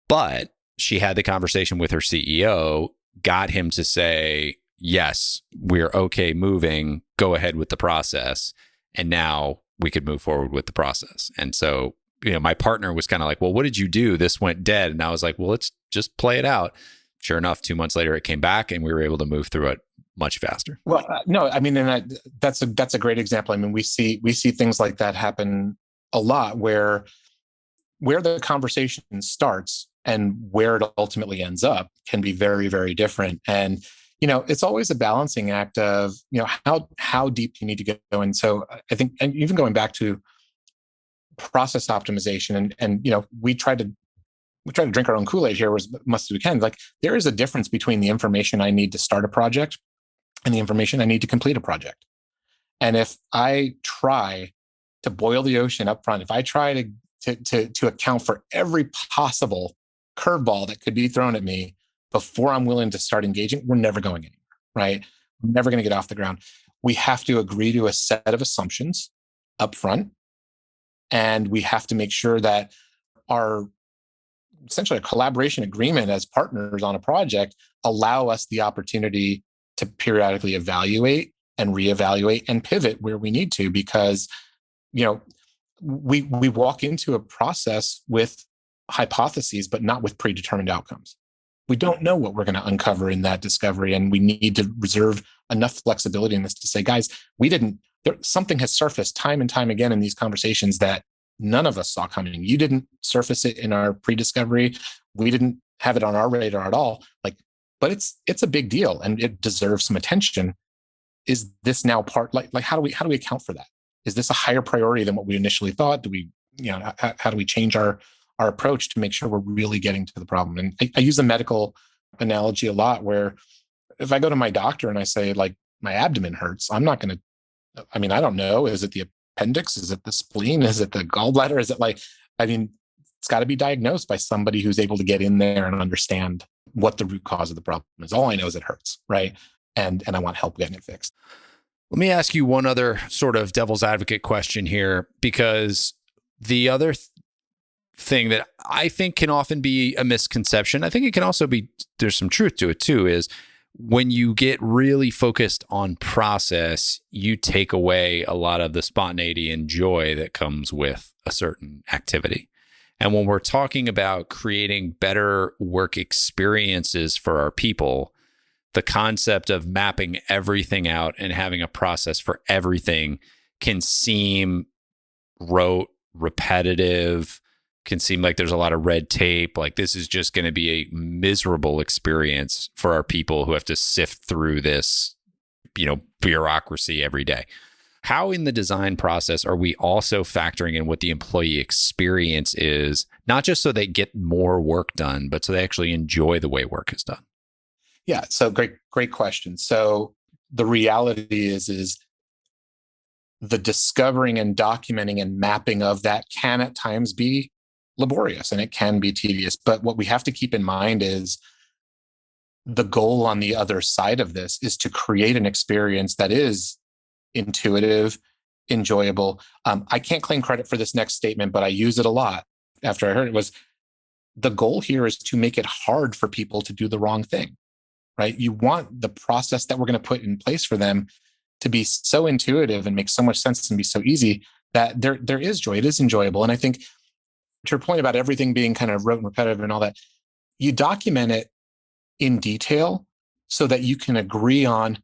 but she had the conversation with her CEO, got him to say, yes, we're okay moving, go ahead with the process. And now we could move forward with the process. And so, my partner was kind of like, well, what did you do? This went dead. And I was like, well, let's just play it out. Sure enough, 2 months later, it came back and we were able to move through it much faster. Well, no, I mean, and that's a great example. I mean, we see things like that happen a lot where the conversation starts and where it ultimately ends up can be very, very different. And, it's always a balancing act of, how deep you need to go. And so I think, and even going back to process optimization and we try to drink our own Kool-Aid here as much as we can. Like, there is a difference between the information I need to start a project and the information I need to complete a project. And if I try to boil the ocean up front, if I try to account for every possible curveball that could be thrown at me before I'm willing to start engaging, we're never going anywhere, right? We're never going to get off the ground. We have to agree to a set of assumptions up front. And we have to make sure that our essentially a collaboration agreement as partners on a project allow us the opportunity to periodically evaluate and reevaluate and pivot where we need to, because we walk into a process with hypotheses but not with predetermined outcomes. We don't know what we're going to uncover in that discovery, and we need to reserve enough flexibility in this to say, guys, something has surfaced time and time again in these conversations that none of us saw coming. You didn't surface it in our pre-discovery. We didn't have it on our radar at all. But it's a big deal and it deserves some attention. Is this now part, like how do we account for that? Is this a higher priority than what we initially thought? Do we, how do we change our approach to make sure we're really getting to the problem? And I use the medical analogy a lot, where if I go to my doctor and I say, like, my abdomen hurts, I don't know. Is it the appendix? Is it the spleen? Is it the gallbladder? Is it it's got to be diagnosed by somebody who's able to get in there and understand what the root cause of the problem is. All I know is it hurts, right? And I want help getting it fixed. Let me ask you one other sort of devil's advocate question here, because the other thing that I think can often be a misconception, I think it can also be, there's some truth to it too, is when you get really focused on process, you take away a lot of the spontaneity and joy that comes with a certain activity. And when we're talking about creating better work experiences for our people, the concept of mapping everything out and having a process for everything can seem rote, repetitive, can seem like there's a lot of red tape. Like, this is just going to be a miserable experience for our people who have to sift through this, bureaucracy every day. How in the design process are we also factoring in what the employee experience is, not just so they get more work done, but so they actually enjoy the way work is done? Yeah. So great question. So the reality is the discovering and documenting and mapping of that can at times be laborious and it can be tedious. But what we have to keep in mind is the goal on the other side of this is to create an experience that is intuitive, enjoyable. I can't claim credit for this next statement, but I use it a lot after I heard it. Was the goal here is to make it hard for people to do the wrong thing, right? You want the process that we're going to put in place for them to be so intuitive and make so much sense and be so easy that there is joy. It is enjoyable. And I think to your point about everything being kind of rote and repetitive and all that, you document it in detail so that you can agree on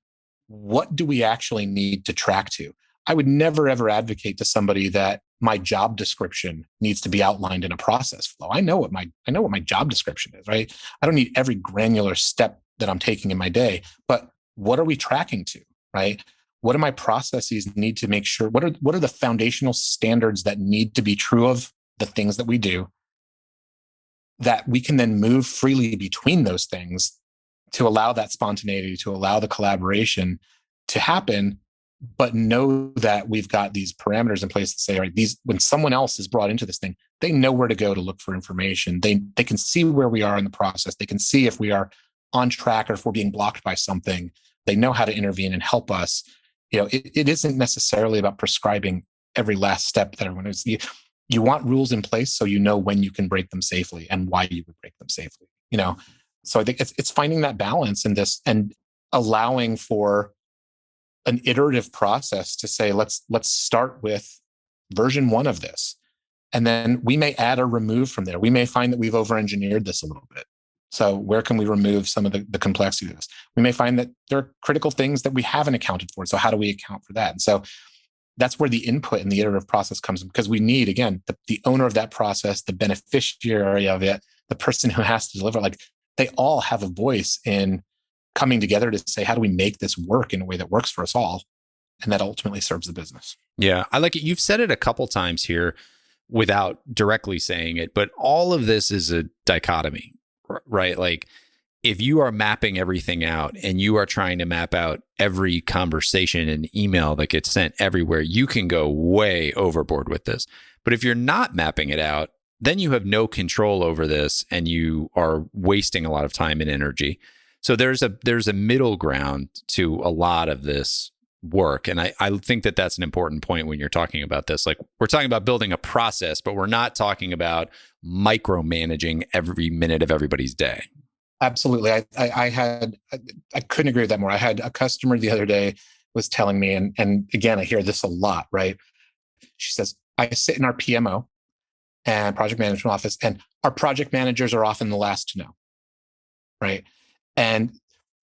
what do we actually need to track to. I would never, ever advocate to somebody that my job description needs to be outlined in a process flow. I know what my job description is, right? I don't need every granular step that I'm taking in my day, but what are we tracking to, right? What do my processes need to make sure? What are the foundational standards that need to be true of the things that we do, that we can then move freely between those things to allow that spontaneity, to allow the collaboration to happen, but know that we've got these parameters in place to say, all right, when someone else is brought into this thing, they know where to go to look for information. They can see where we are in the process. They can see if we are on track or if we're being blocked by something. They know how to intervene and help us. It isn't necessarily about prescribing every last step that everyone is. You want rules in place so you know when you can break them safely and why you would break them safely. So I think it's finding that balance in this and allowing for an iterative process to say, let's start with version 1 of this. And then we may add or remove from there. We may find that we've over-engineered this a little bit. So where can we remove some of the complexity of this? We may find that there are critical things that we haven't accounted for. So how do we account for that? And so that's where the input in the iterative process comes in, because we need, again, the owner of that process, the beneficiary of it, the person who has to deliver, like they all have a voice in coming together to say, how do we make this work in a way that works for us all? And that ultimately serves the business. Yeah, I like it. You've said it a couple times here without directly saying it, but all of this is a dichotomy, right? Like if you are mapping everything out and you are trying to map out every conversation and email that gets sent everywhere, you can go way overboard with this. But if you're not mapping it out, then you have no control over this and you are wasting a lot of time and energy. So there's a middle ground to a lot of this work. And I think that that's an important point when you're talking about this. Like we're talking about building a process, but we're not talking about micromanaging every minute of everybody's day. Absolutely. I couldn't agree with that more. I had a customer the other day was telling me, and again, I hear this a lot, right? She says, I sit in our PMO and project management office, and our project managers are often the last to know, right? And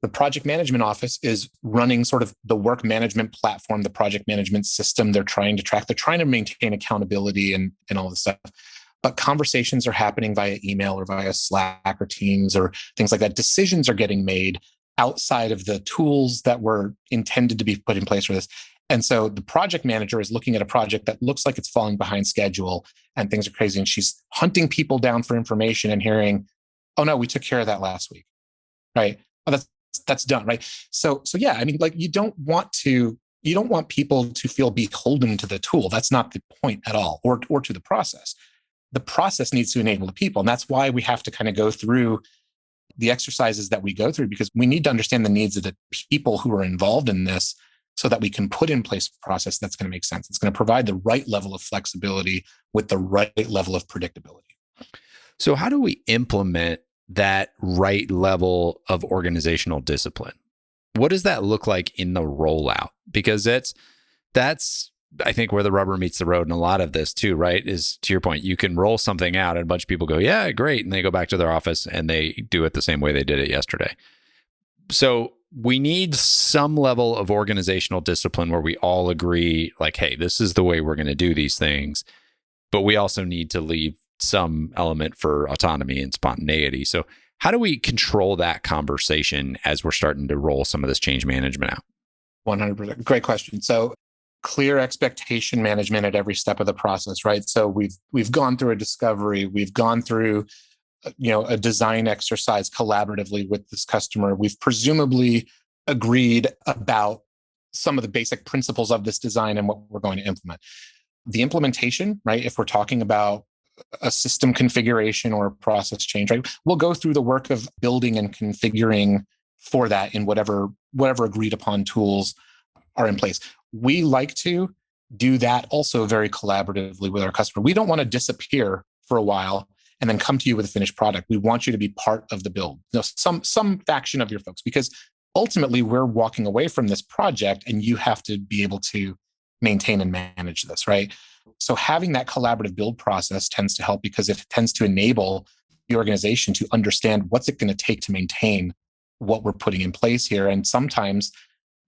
the project management office is running sort of the work management platform, the project management system they're trying to track. They're trying to maintain accountability and all this stuff. But conversations are happening via email or via Slack or Teams or things like that. Decisions are getting made outside of the tools that were intended to be put in place for this. And so the project manager is looking at a project that looks like it's falling behind schedule and things are crazy. And she's hunting people down for information and hearing, oh no, we took care of that last week. Right. Oh, that's done. Right. So yeah, I mean, like you don't want people to feel beholden to the tool. That's not the point at all, or to the process. The process needs to enable the people. And that's why we have to kind of go through the exercises that we go through, because we need to understand the needs of the people who are involved in this so that we can put in place a process that's going to make sense. It's going to provide the right level of flexibility with the right level of predictability. So how do we implement that right level of organizational discipline? What does that look like in the rollout? Because that's I think where the rubber meets the road in a lot of this too, right? Is to your point, you can roll something out and a bunch of people go, yeah, great. And they go back to their office and they do it the same way they did it yesterday. So we need some level of organizational discipline where we all agree like, hey, this is the way we're going to do these things. But we also need to leave some element for autonomy and spontaneity. So how do we control that conversation as we're starting to roll some of this change management out? 100%. Great question. So clear expectation management at every step of the process, right? So we've gone through a discovery, we've gone through a design exercise collaboratively with this customer. We've presumably agreed about some of the basic principles of this design and what we're going to implement. The implementation, right? If we're talking about a system configuration or a process change, right? We'll go through the work of building and configuring for that in whatever agreed upon tools are in place. We like to do that also very collaboratively with our customer. We don't want to disappear for a while and then come to you with a finished product. We want you to be part of the build. Some faction of your folks, because ultimately we're walking away from this project and you have to be able to maintain and manage this, right? So having that collaborative build process tends to help because it tends to enable the organization to understand what's it going to take to maintain what we're putting in place here. And sometimes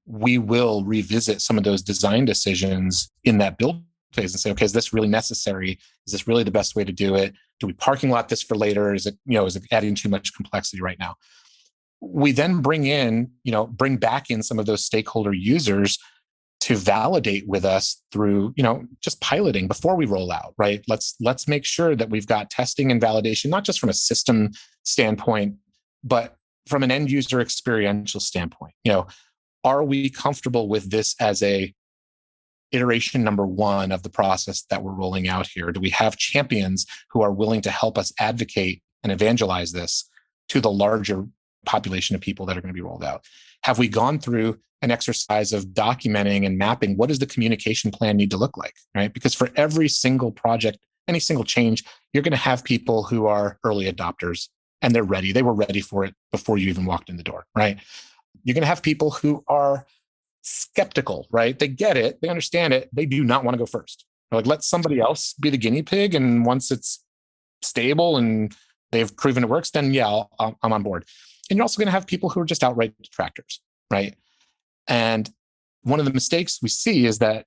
we will revisit some of those design decisions in that build phase and say, okay, is this really necessary? Is this really the best way to do it? Do we parking lot this for later? Is it adding too much complexity right now? We then bring back in some of those stakeholder users to validate with us through, just piloting before we roll out, right? Let's make sure that we've got testing and validation, not just from a system standpoint, but from an end user experiential standpoint. Are we comfortable with this as a iteration number one of the process that we're rolling out here? Do we have champions who are willing to help us advocate and evangelize this to the larger population of people that are going to be rolled out? Have we gone through an exercise of documenting and mapping what does the communication plan need to look like, right? Because for every single project, any single change, you're going to have people who are early adopters and they're ready. They were ready for it before you even walked in the door, right? You're going to have people who are skeptical, right? They get it. They understand it. They do not want to go first. They're like, let somebody else be the guinea pig. And once it's stable and they've proven it works, then yeah, I'm on board. And you're also going to have people who are just outright detractors, right? And one of the mistakes we see is that,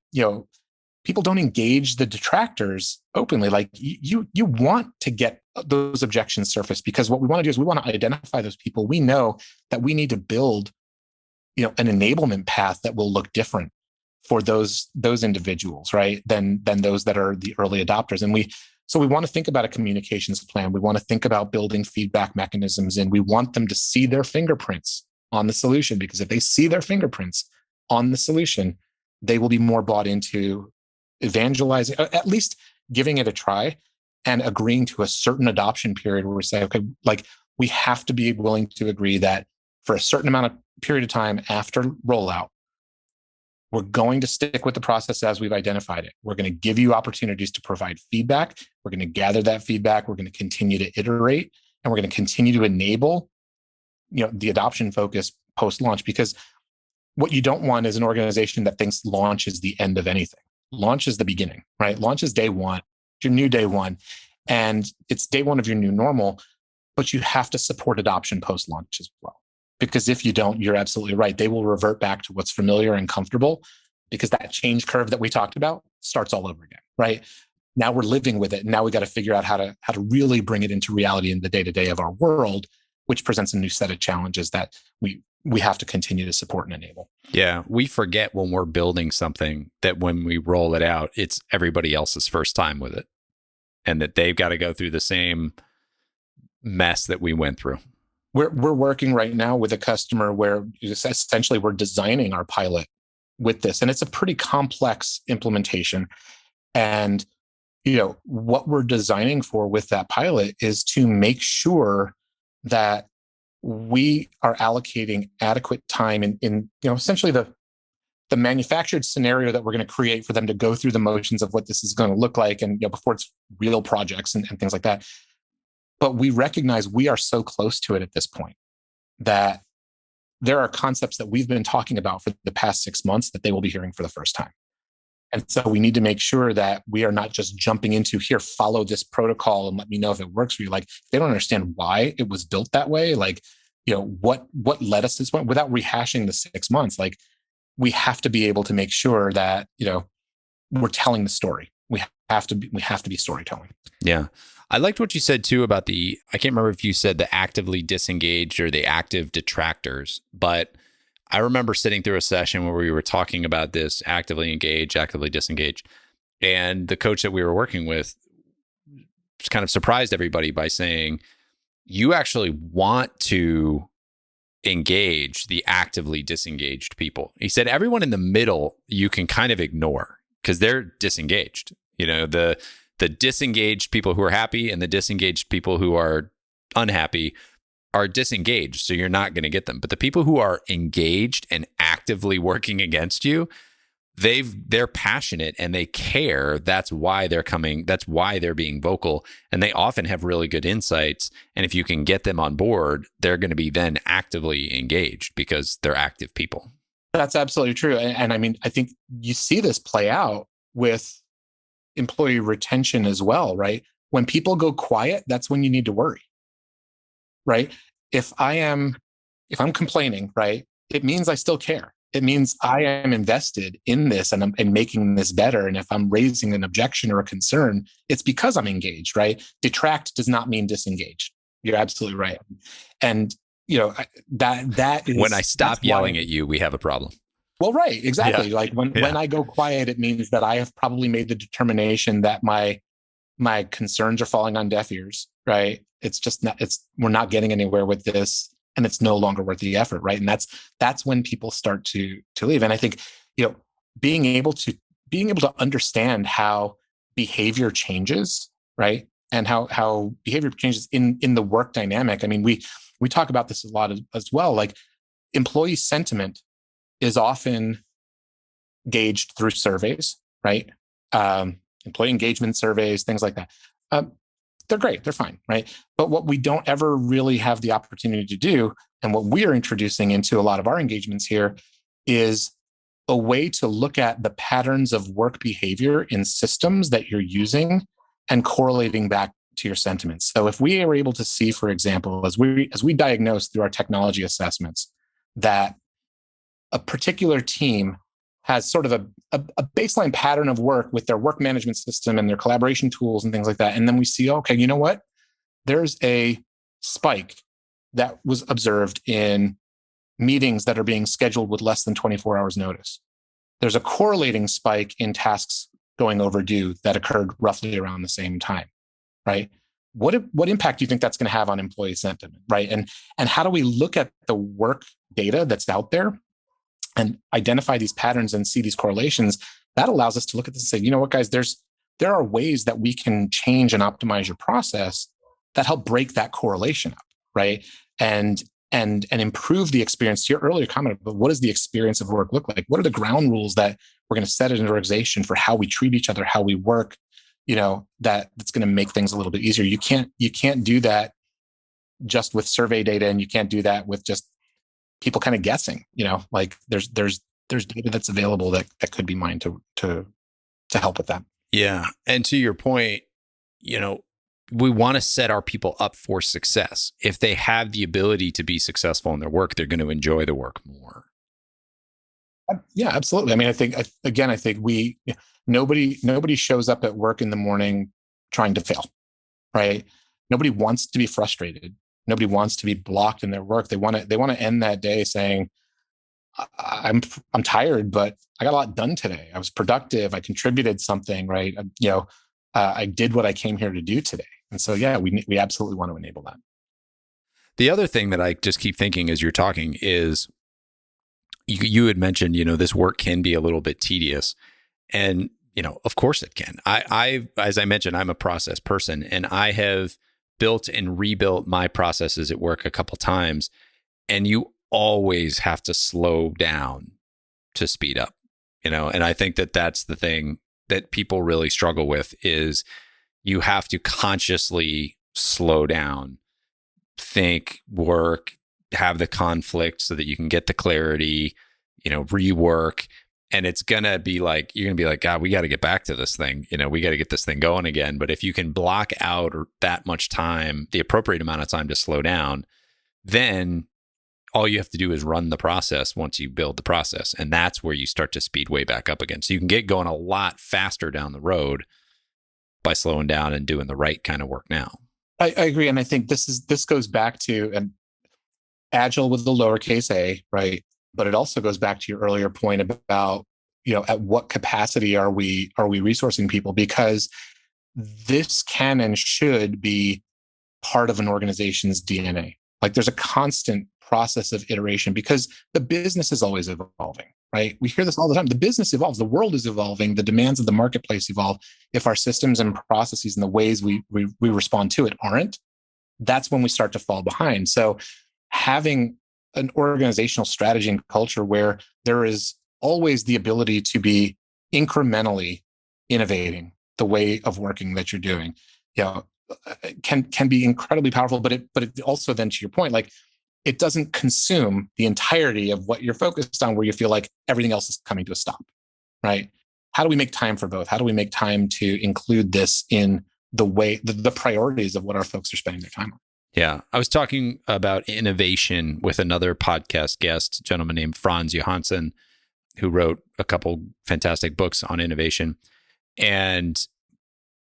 people don't engage the detractors openly. Like you want to get those objections surfaced because what we want to do is we want to identify those people. We know that we need to build, an enablement path that will look different for those individuals, right? Than those that are the early adopters. And we want to think about a communications plan. We want to think about building feedback mechanisms, and we want them to see their fingerprints on the solution, because if they see their fingerprints on the solution, they will be more bought into evangelizing, at least giving it a try and agreeing to a certain adoption period where we say, okay, like we have to be willing to agree that for a certain amount of period of time after rollout, we're going to stick with the process as we've identified it. We're going to give you opportunities to provide feedback. We're going to gather that feedback. We're going to continue to iterate, and we're going to continue to enable the adoption focus post-launch, because what you don't want is an organization that thinks launch is the end of anything. Launch is the beginning, right? Launch is day one, your new day one, and it's day one of your new normal, but you have to support adoption post-launch as well. Because if you don't, you're absolutely right. They will revert back to what's familiar and comfortable, because that change curve that we talked about starts all over again, right? Now we're living with it. Now we got to figure out how to really bring it into reality in the day-to-day of our world, which presents a new set of challenges that we have to continue to support and enable. Yeah, we forget when we're building something that when we roll it out, it's everybody else's first time with it, and that they've got to go through the same mess that we went through. We're working right now with a customer where essentially we're designing our pilot with this, and it's a pretty complex implementation. And what we're designing for with that pilot is to make sure that we are allocating adequate time in essentially the manufactured scenario that we're going to create for them to go through the motions of what this is going to look like, and before it's real projects and things like that. But we recognize we are so close to it at this point that there are concepts that we've been talking about for the past 6 months that they will be hearing for the first time. And so we need to make sure that we are not just jumping into here, follow this protocol and let me know if it works for you. Like, they don't understand why it was built that way. Like, what led us to this point without rehashing the 6 months. Like, we have to be able to make sure that, we're telling the story. We have to be storytelling. Yeah. I liked what you said too about I can't remember if you said the actively disengaged or the active detractors, but I remember sitting through a session where we were talking about this actively engaged, actively disengaged. And the coach that we were working with just kind of surprised everybody by saying, you actually want to engage the actively disengaged people. He said, everyone in the middle, you can kind of ignore because they're disengaged. The disengaged people who are happy and the disengaged people who are unhappy are disengaged. So you're not going to get them. But the people who are engaged and actively working against you, they're passionate and they care. That's why they're coming. That's why they're being vocal. And they often have really good insights. And if you can get them on board, they're going to be then actively engaged because they're active people. That's absolutely true. And I mean, I think you see this play out with employee retention as well, right? When people go quiet, that's when you need to worry, right? If I'm complaining, right, it means I still care. It means I am invested in this and making this better. And if I'm raising an objection or a concern, it's because I'm engaged, right? Detract does not mean disengage. You're absolutely right. And that is when I stop yelling at you, we have a problem. Well, right, exactly. Yeah. Like when I go quiet, it means that I have probably made the determination that my concerns are falling on deaf ears, right? It's just not. We're not getting anywhere with this. And it's no longer worth the effort, right? And that's when people start to leave. And I think, being able to understand how behavior changes, right? And how behavior changes in the work dynamic. I mean, we talk about this a lot as well. Like employee sentiment is often gauged through surveys, right? Employee engagement surveys, things like that. They're great, they're fine, right? But what we don't ever really have the opportunity to do, and what we are introducing into a lot of our engagements here, is a way to look at the patterns of work behavior in systems that you're using and correlating back to your sentiments. So if we are able to see, for example, as we diagnose through our technology assessments, that a particular team has sort of a baseline pattern of work with their work management system and their collaboration tools and things like that. And then we see, okay, you know what? There's a spike that was observed in meetings that are being scheduled with less than 24 hours notice. There's a correlating spike in tasks going overdue that occurred roughly around the same time, right? What impact do you think that's going to have on employee sentiment, right? And how do we look at the work data that's out there and identify these patterns and see these correlations? That allows us to look at this and say, you know what, guys, there are ways that we can change and optimize your process that help break that correlation up, right? And improve the experience. To your earlier comment, but what does the experience of work look like? What are the ground rules that we're going to set as an organization for how we treat each other, how we work? That's going to make things a little bit easier. You can't do that just with survey data, and you can't do that with just people kind of guessing. Like there's data that's available that could be mined to help with that. Yeah, and to your point, we want to set our people up for success. If they have the ability to be successful in their work, they're going to enjoy the work more. Yeah, absolutely. I mean, I think nobody shows up at work in the morning trying to fail, right? Nobody wants to be frustrated. Nobody wants to be blocked in their work. They want to end that day saying, I'm tired, but I got a lot done today. I was productive. I contributed something, right? I did what I came here to do today. And so, yeah, we absolutely want to enable that. The other thing that I just keep thinking as you're talking is you had mentioned, this work can be a little bit tedious, and, of course it can. I as I mentioned, I'm a process person, and I have built and rebuilt my processes at work a couple times, and you always have to slow down to speed up, and I think that that's the thing that people really struggle with is you have to consciously slow down, think, work, have the conflict so that you can get the clarity, rework. And it's going to be like, you're going to be like, God, we got to get back to this thing. We got to get this thing going again. But if you can block out that much time, the appropriate amount of time to slow down, then all you have to do is run the process once you build the process. And that's where you start to speed way back up again. So you can get going a lot faster down the road by slowing down and doing the right kind of work now. I agree. And I think this goes back to an agile with the lowercase a, right? But it also goes back to your earlier point about, at what capacity are we resourcing people? Because this can and should be part of an organization's DNA. Like there's a constant process of iteration because the business is always evolving, right? We hear this all the time. The business evolves, the world is evolving, the demands of the marketplace evolve. If our systems and processes and the ways we respond to it aren't, that's when we start to fall behind. So having an organizational strategy and culture where there is always the ability to be incrementally innovating the way of working that you're doing, you know, can be incredibly powerful. But it also, then to your point, like, it doesn't consume the entirety of what you're focused on, where you feel like everything else is coming to a stop, right? How do we make time for both? How do we make time to include this in the way, the priorities of what our folks are spending their time on? Yeah. I was talking about innovation with another podcast guest, a gentleman named Franz Johansson, who wrote a couple fantastic books on innovation. And,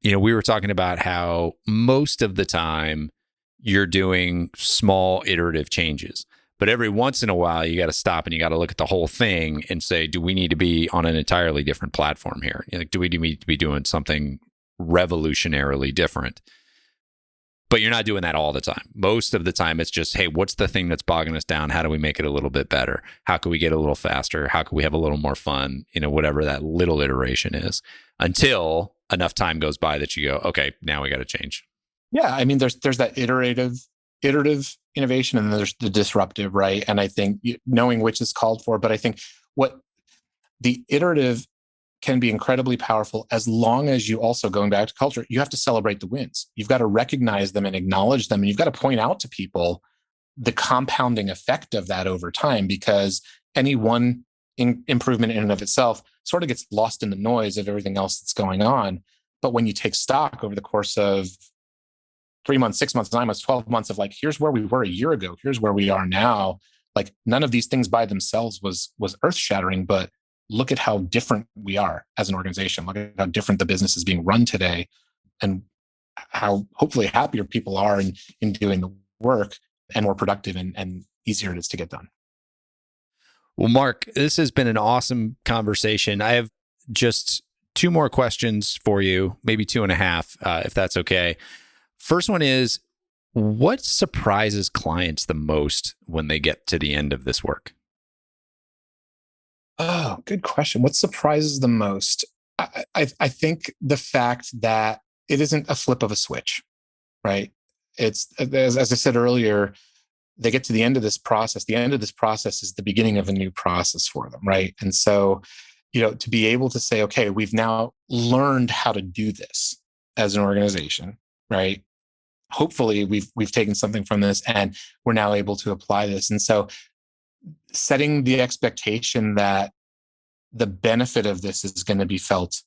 we were talking about how most of the time you're doing small iterative changes, but every once in a while you got to stop and you got to look at the whole thing and say, do we need to be on an entirely different platform here? Like, do we need to be doing something revolutionarily different? But you're not doing that all the time. Most of the time, it's just, hey, what's the thing that's bogging us down? How do we make it a little bit better? How can we get a little faster? How can we have a little more fun? Whatever that little iteration is, until enough time goes by that you go, okay, now we got to change. Yeah, I mean, there's that iterative innovation, and then there's the disruptive, right? And I think knowing which is called for, but I think what the iterative can be incredibly powerful, as long as you also, going back to culture, you have to celebrate the wins. You've got to recognize them and acknowledge them. And you've got to point out to people the compounding effect of that over time, because any one improvement in and of itself sort of gets lost in the noise of everything else that's going on. But when you take stock over the course of 3 months, 6 months, 9 months, 12 months of like, here's where we were a year ago, here's where we are now. Like, none of these things by themselves was earth shattering, but look at how different we are as an organization. Look at how different the business is being run today, and how hopefully happier people are in doing the work, and more productive and easier it is to get done. Well, Marc, this has been an awesome conversation. I have just 2 more questions for you, maybe 2.5, if that's okay. First one is, what surprises clients the most when they get to the end of this work? Oh, good question. What surprises the most? I think the fact that it isn't a flip of a switch, right? It's, as I said earlier, they get to the end of this process. The end of this process is the beginning of a new process for them, right? And so, to be able to say, okay, we've now learned how to do this as an organization, right? Hopefully we've taken something from this and we're now able to apply this. And so, setting the expectation that the benefit of this is going to be felt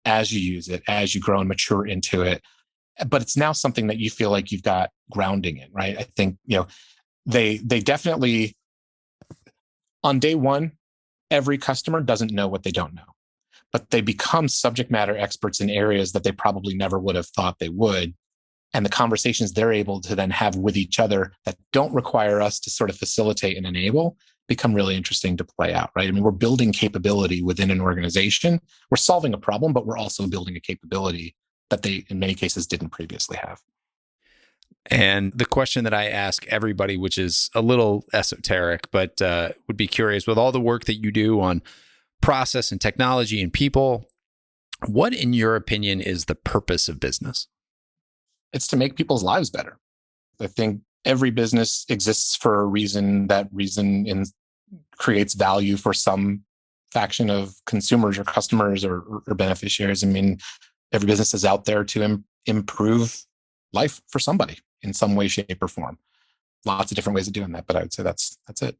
as you use it, as you grow and mature into it. But it's now something that you feel like you've got grounding in, right? I think, they definitely, on day one, every customer doesn't know what they don't know, but they become subject matter experts in areas that they probably never would have thought they would. And the conversations they're able to then have with each other that don't require us to sort of facilitate and enable become really interesting to play out, right? I mean, we're building capability within an organization. We're solving a problem, but we're also building a capability that they, in many cases, didn't previously have. And the question that I ask everybody, which is a little esoteric, but would be curious, with all the work that you do on process and technology and people, what, in your opinion, is the purpose of business? It's to make people's lives better. I think every business exists for a reason. That reason creates value for some faction of consumers or customers or beneficiaries. I mean, every business is out there to improve life for somebody in some way, shape, or form. Lots of different ways of doing that, but I would say that's it.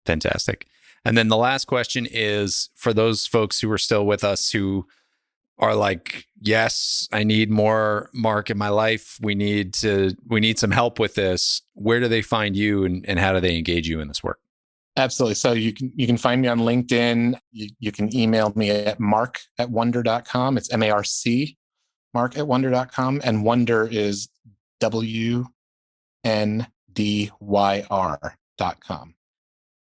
Fantastic. And then the last question is, for those folks who are still with us who are like, yes, I need more Marc in my life. We need some help with this. Where do they find you, and how do they engage you in this work? Absolutely. So you can find me on LinkedIn. You can email me at marc@wonder.com. It's MARC, marc@wonder.com. And Wonder is WNDYR.com.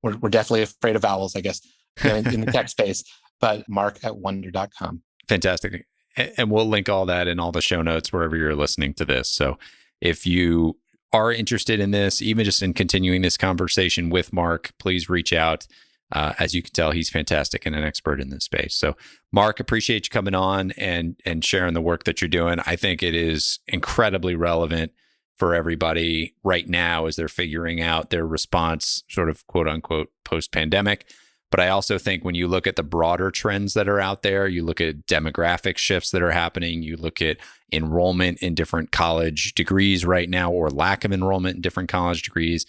We're definitely afraid of vowels, I guess, in the tech space, but marc@wonder.com. Fantastic. And we'll link all that in all the show notes wherever you're listening to this. So if you are interested in this, even just in continuing this conversation with Marc, please reach out. As you can tell, he's fantastic and an expert in this space. So Marc, appreciate you coming on and sharing the work that you're doing. I think it is incredibly relevant for everybody right now as they're figuring out their response, sort of quote unquote post-pandemic. But I also think when you look at the broader trends that are out there, you look at demographic shifts that are happening, you look at enrollment in different college degrees right now, or lack of enrollment in different college degrees,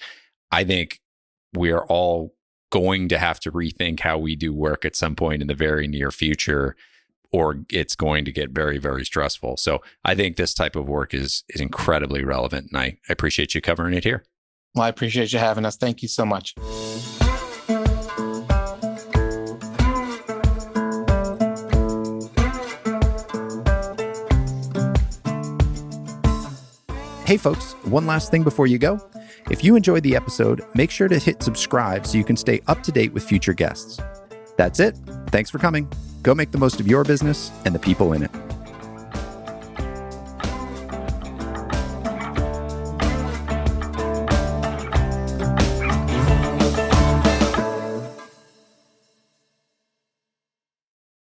I think we are all going to have to rethink how we do work at some point in the very near future, or it's going to get very, very stressful. So I think this type of work is incredibly relevant, and I appreciate you covering it here. Well, I appreciate you having us. Thank you so much. Hey folks, one last thing before you go. If you enjoyed the episode, make sure to hit subscribe so you can stay up to date with future guests. That's it. Thanks for coming. Go make the most of your business and the people in it.